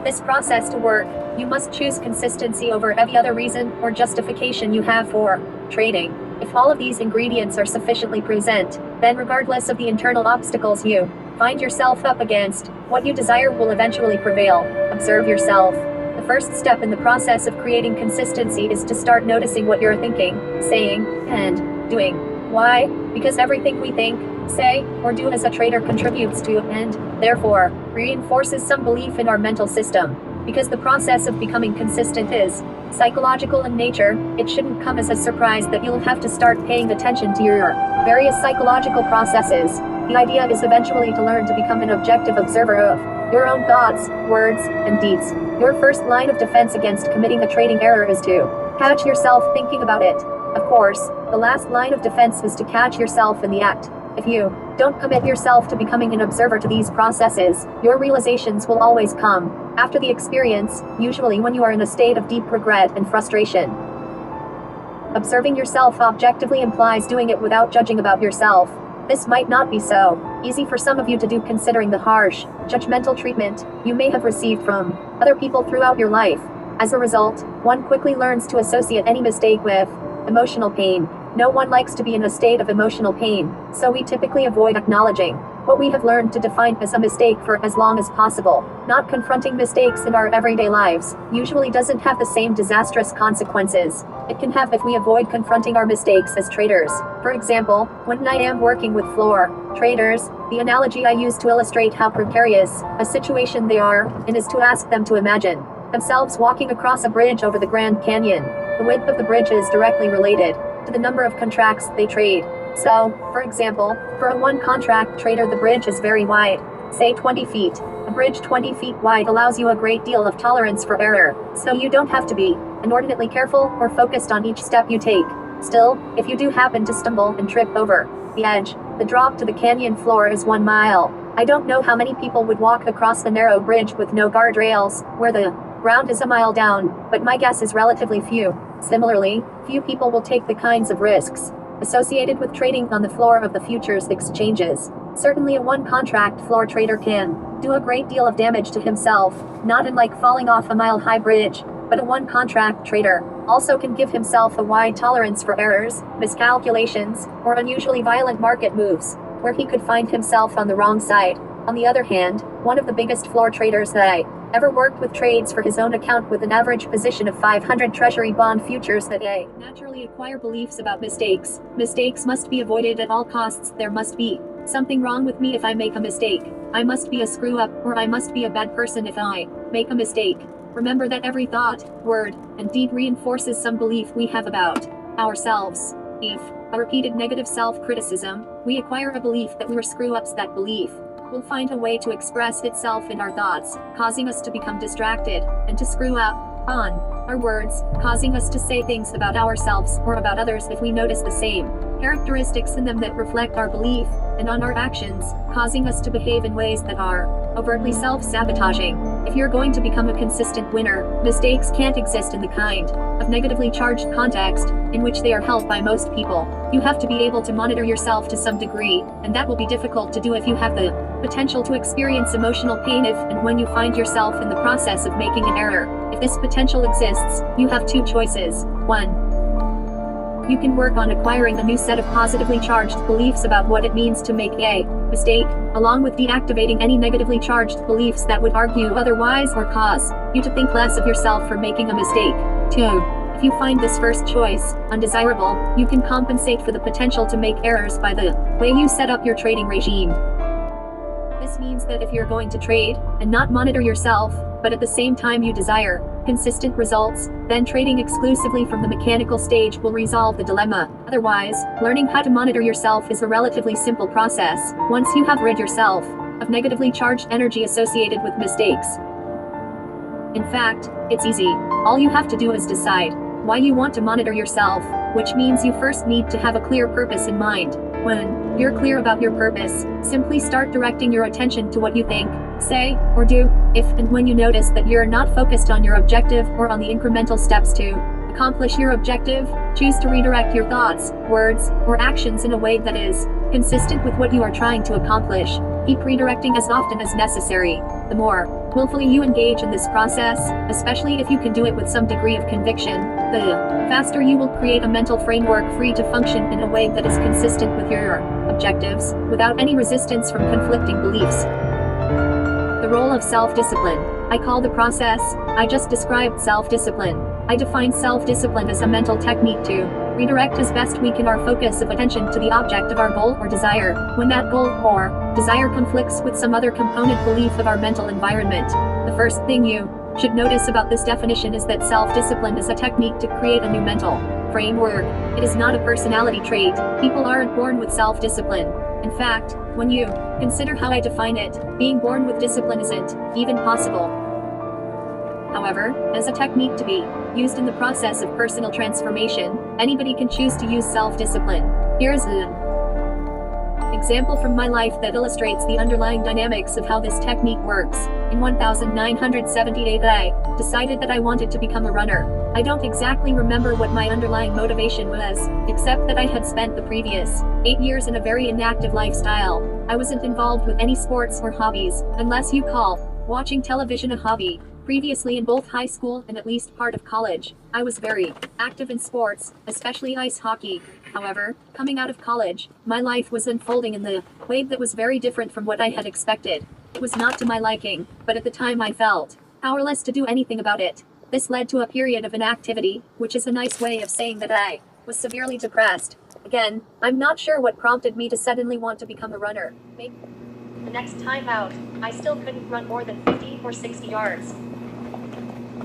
this process to work, you must choose consistency over every other reason or justification you have for trading. If all of these ingredients are sufficiently present, then regardless of the internal obstacles you find yourself up against, what you desire will eventually prevail. Observe yourself. The first step in the process of creating consistency is to start noticing what you're thinking, saying, and doing. Why? Because everything we think, say, or do as a trader contributes to, and therefore reinforces some belief in our mental system. Because the process of becoming consistent is psychological in nature, it shouldn't come as a surprise that you'll have to start paying attention to your various psychological processes. The idea is eventually to learn to become an objective observer of your own thoughts, words, and deeds. Your first line of defense against committing a trading error is to catch yourself thinking about it. Of course, the last line of defense is to catch yourself in the act. If you don't commit yourself to becoming an observer to these processes, your realizations will always come after the experience, usually when you are in a state of deep regret and frustration. Observing yourself objectively implies doing it without judging about yourself. This might not be so easy for some of you to do considering the harsh, judgmental treatment you may have received from other people throughout your life. As a result, one quickly learns to associate any mistake with emotional pain. No one likes to be in a state of emotional pain, so we typically avoid acknowledging what we have learned to define as a mistake for as long as possible. Not confronting mistakes in our everyday lives usually doesn't have the same disastrous consequences it can have if we avoid confronting our mistakes as traders. For example, when I am working with floor traders, the analogy I use to illustrate how precarious a situation they are in is to ask them to imagine themselves walking across a bridge over the Grand Canyon. The width of the bridge is directly related to the number of contracts they trade. So, for example, for a one-contract trader the bridge is very wide, say 20 feet. A bridge 20 feet wide allows you a great deal of tolerance for error, so you don't have to be inordinately careful or focused on each step you take. Still, if you do happen to stumble and trip over the edge, the drop to the canyon floor is 1 mile. I don't know how many people would walk across the narrow bridge with no guardrails, where the ground is a mile down, but my guess is relatively few. Similarly, few people will take the kinds of risks associated with trading on the floor of the futures exchanges. Certainly a one-contract floor trader can do a great deal of damage to himself, not unlike falling off a mile-high bridge, but a one-contract trader also can give himself a wide tolerance for errors, miscalculations, or unusually violent market moves, where he could find himself on the wrong side. On the other hand, one of the biggest floor traders that I ever worked with trades for his own account with an average position of 500 treasury bond futures that day. Naturally acquire beliefs about mistakes. Mistakes must be avoided at all costs. There must be something wrong with me if I make a mistake. I must be a screw up, or I must be a bad person if I make a mistake. Remember that every thought, word, and deed reinforces some belief we have about ourselves. If a repeated negative self-criticism, we acquire a belief that we're screw-ups. That belief will find a way to express itself in our thoughts, causing us to become distracted and to screw up on our words, causing us to say things about ourselves or about others if we notice the same characteristics in them that reflect our belief, and on our actions, causing us to behave in ways that are overtly self-sabotaging. If you're going to become a consistent winner, mistakes can't exist in the kind of negatively charged context in which they are held by most people. You have to be able to monitor yourself to some degree, and that will be difficult to do if you have the potential to experience emotional pain if and when you find yourself in the process of making an error. If this potential exists, you have two choices. 1. You can work on acquiring a new set of positively charged beliefs about what it means to make a mistake, along with deactivating any negatively charged beliefs that would argue otherwise or cause you to think less of yourself for making a mistake. 2. If you find this first choice undesirable, you can compensate for the potential to make errors by the way you set up your trading regime. This means that if you're going to trade and not monitor yourself, but at the same time you desire consistent results, then trading exclusively from the mechanical stage will resolve the dilemma. Otherwise, learning how to monitor yourself is a relatively simple process, once you have rid yourself of negatively charged energy associated with mistakes. In fact, it's easy. All you have to do is decide why you want to monitor yourself, which means you first need to have a clear purpose in mind. When you're clear about your purpose, simply start directing your attention to what you think, say, or do. If and when you notice that you're not focused on your objective or on the incremental steps to accomplish your objective, choose to redirect your thoughts, words, or actions in a way that is consistent with what you are trying to accomplish. Keep redirecting as often as necessary. The more willfully you engage in this process, especially if you can do it with some degree of conviction, the faster you will create a mental framework free to function in a way that is consistent with your objectives, without any resistance from conflicting beliefs. The role of self-discipline. I call the process I just described self-discipline. I define self-discipline as a mental technique to redirect as best we can our focus of attention to the object of our goal or desire, when that goal or desire conflicts with some other component belief of our mental environment. The first thing you should notice about this definition is that self-discipline is a technique to create a new mental framework. It is not a personality trait. People aren't born with self-discipline. In fact, when you consider how I define it, being born with discipline isn't even possible. However, as a technique to be used in the process of personal transformation, anybody can choose to use self-discipline. Here's an example from my life that illustrates the underlying dynamics of how this technique works. In 1978, I decided that I wanted to become a runner. I don't exactly remember what my underlying motivation was, except that I had spent the previous 8 years in a very inactive lifestyle. I wasn't involved with any sports or hobbies, unless you call watching television a hobby. Previously, in both high school and at least part of college, I was very active in sports, especially ice hockey. However, coming out of college, my life was unfolding in the way that was very different from what I had expected. It was not to my liking, but at the time I felt powerless to do anything about it. This led to a period of inactivity, which is a nice way of saying that I was severely depressed. Again, I'm not sure what prompted me to suddenly want to become a runner. Maybe the next time out, I still couldn't run more than 50 or 60 yards.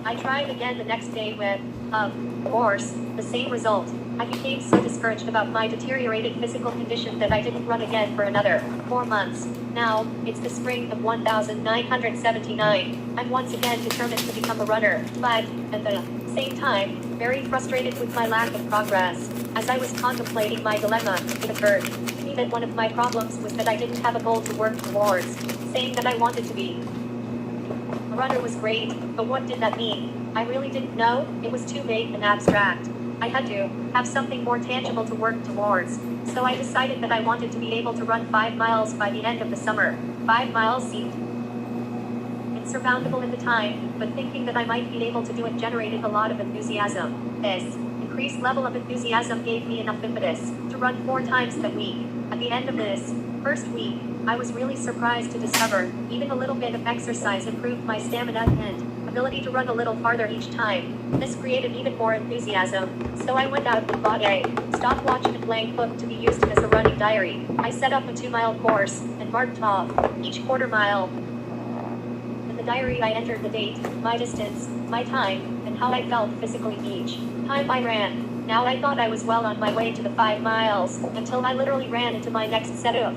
I tried again the next day with, of course, the same result. I became so discouraged about my deteriorated physical condition that I didn't run again for another 4 months. Now, it's the spring of 1979. I'm once again determined to become a runner, but, at the same time, very frustrated with my lack of progress. As I was contemplating my dilemma, it occurred to me that one of my problems was that I didn't have a goal to work towards. Saying that I wanted to be a runner was great, but what did that mean? I really didn't know. It was too vague and abstract. I had to have something more tangible to work towards. So I decided that I wanted to be able to run 5 miles by the end of the summer. 5 miles seemed insurmountable at the time, but thinking that I might be able to do it generated a lot of enthusiasm. This increased level of enthusiasm gave me enough impetus to run 4 times that week. At the end of this first week, I was really surprised to discover even a little bit of exercise improved my stamina and ability to run a little farther each time. This created even more enthusiasm, so I went out and bought a stopwatch and blank book to be used as a running diary. I set up a 2-mile course and marked off each quarter mile. In the diary I entered the date, my distance, my time, and how I felt physically each time I ran. Now I thought I was well on my way to the 5 miles, until I literally ran into my next set of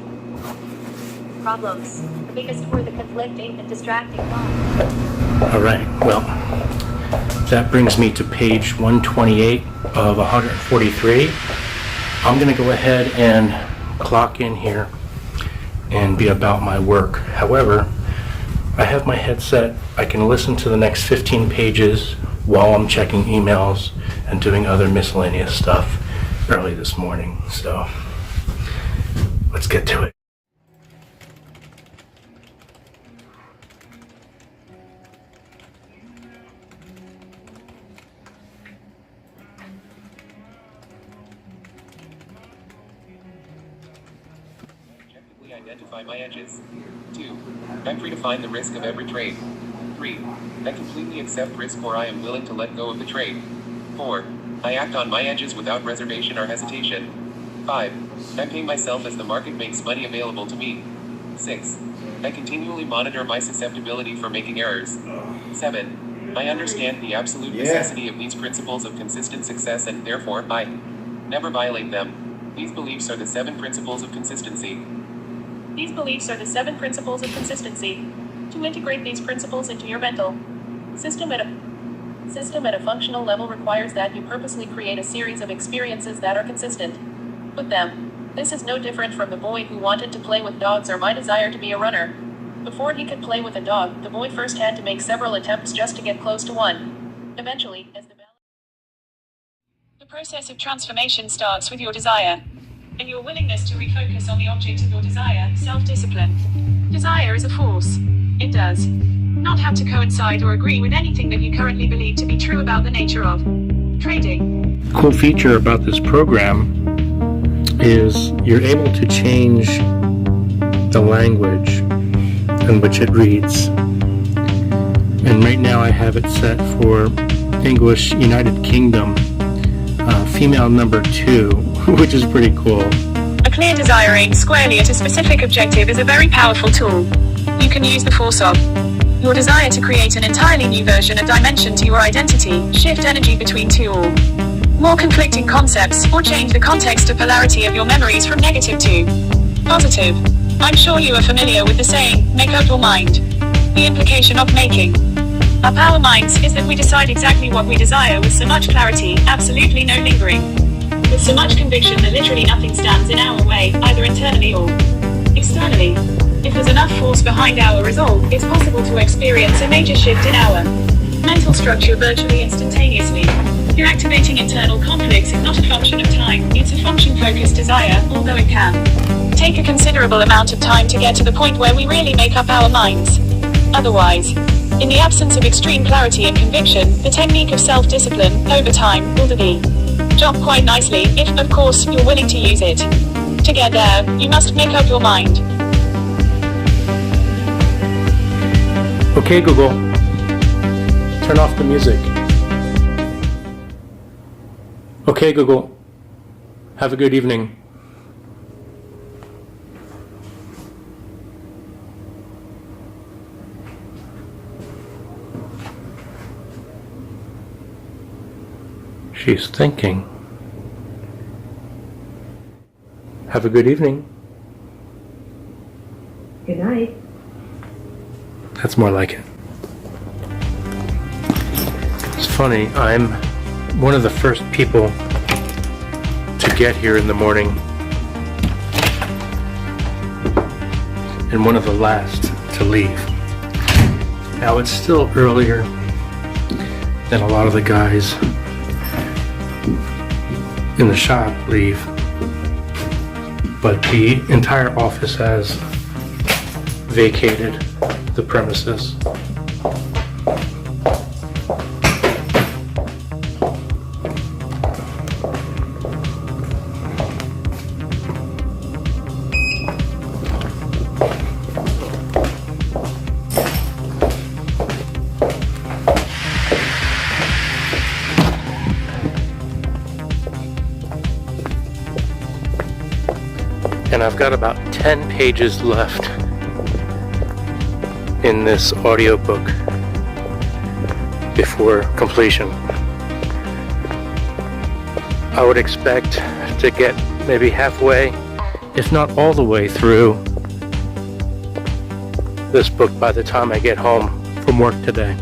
problems. The biggest were the conflicting and distracting thoughts. All right, well, that brings me to page 128 of 143. I'm going to go ahead and clock in here and be about my work. However, I have my headset. I can listen to the next 15 pages while I'm checking emails and doing other miscellaneous stuff early this morning. So let's get to it. Identify my edges. 2. I predefine the risk of every trade. 3. I completely accept risk or I am willing to let go of the trade. 4. I act on my edges without reservation or hesitation. 5. I pay myself as the market makes money available to me. 6. I continually monitor my susceptibility for making errors. 7. I understand the absolute necessity of these principles of consistent success and therefore I never violate them. These beliefs are the 7 principles of consistency. These beliefs are the 7 principles of consistency. To integrate these principles into your mental system at a functional level requires that you purposely create a series of experiences that are consistent with them. This is no different from the boy who wanted to play with dogs or my desire to be a runner. Before he could play with a dog, the boy first had to make several attempts just to get close to one. Eventually, as the process of transformation starts with your desire and your willingness to refocus on the object of your desire, self-discipline. Desire is a force. It does not have to coincide or agree with anything that you currently believe to be true about the nature of trading. The cool feature about this program is you're able to change the language in which it reads. And right now I have it set for English United Kingdom, female number 2, which is pretty cool. A clear desire aimed squarely at a specific objective is a very powerful tool. You can use the force of your desire to create an entirely new version, a dimension to your identity, shift energy between 2 or more conflicting concepts, or change the context or polarity of your memories from negative to positive. I'm sure you are familiar with the saying, make up your mind. The implication of making up our minds is that we decide exactly what we desire with so much clarity, absolutely no lingering. With so much conviction that literally nothing stands in our way, either internally or externally. If there's enough force behind our resolve, it's possible to experience a major shift in our mental structure virtually instantaneously. Your activating internal conflicts is not a function of time, it's a function-focused desire, although it can take a considerable amount of time to get to the point where we really make up our minds. Otherwise, in the absence of extreme clarity and conviction, the technique of self-discipline, over time, will do the job quite nicely, if, of course, you're willing to use it. To get there, you must make up your mind. Okay, Google, turn off the music. Okay, Google, have a good evening. She's thinking. Have a good evening. Good night. That's more like it. It's funny, I'm one of the first people to get here in the morning and one of the last to leave. Now it's still earlier than a lot of the guys in the shop leave, but the entire office has vacated the premises. And I've got about 10 pages left in this audiobook before completion. I would expect to get maybe halfway, if not all the way through this book by the time I get home from work today.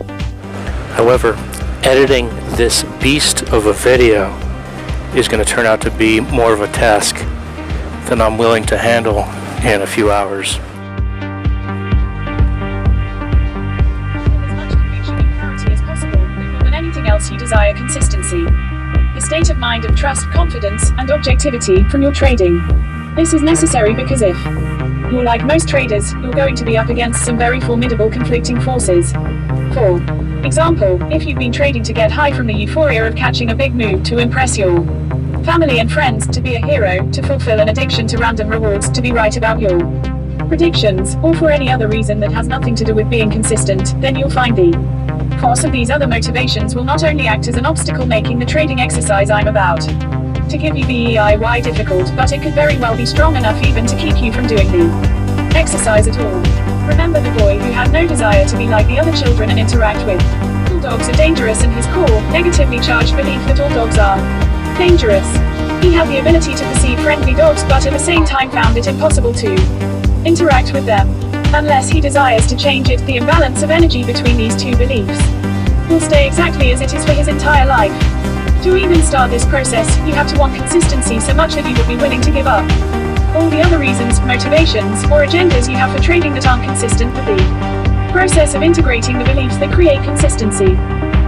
However, editing this beast of a video is going to turn out to be more of a task than I'm willing to handle in a few hours. With as much conviction and clarity as possible, more than anything else you desire consistency. A state of mind of trust, confidence, and objectivity from your trading. This is necessary because if you're like most traders, you're going to be up against some very formidable conflicting forces. For example, if you've been trading to get high from the euphoria of catching a big move to impress your family and friends, to be a hero, to fulfill an addiction to random rewards, to be right about your predictions, or for any other reason that has nothing to do with being consistent, then you'll find the force of these other motivations will not only act as an obstacle making the trading exercise I'm about to give you DIY difficult, but it could very well be strong enough even to keep you from doing the exercise at all. Remember the boy who had no desire to be like the other children and interact with All dogs are dangerous, and his core, negatively charged belief that all dogs are dangerous. He had the ability to perceive friendly dogs, but at the same time found it impossible to interact with them. Unless he desires to change it, the imbalance of energy between these two beliefs will stay exactly as it is for his entire life. To even start this process, you have to want consistency so much that you would be willing to give up all the other reasons, motivations, or agendas you have for trading that aren't consistent with the process of integrating the beliefs that create consistency.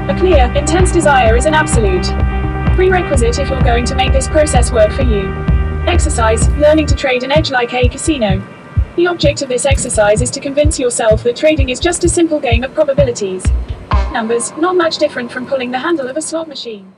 A clear, intense desire is an absolute prerequisite if you're going to make this process work for you. Exercise, learning to trade an edge like a casino. The object of this exercise is to convince yourself that trading is just a simple game of probabilities. Numbers, not much different from pulling the handle of a slot machine.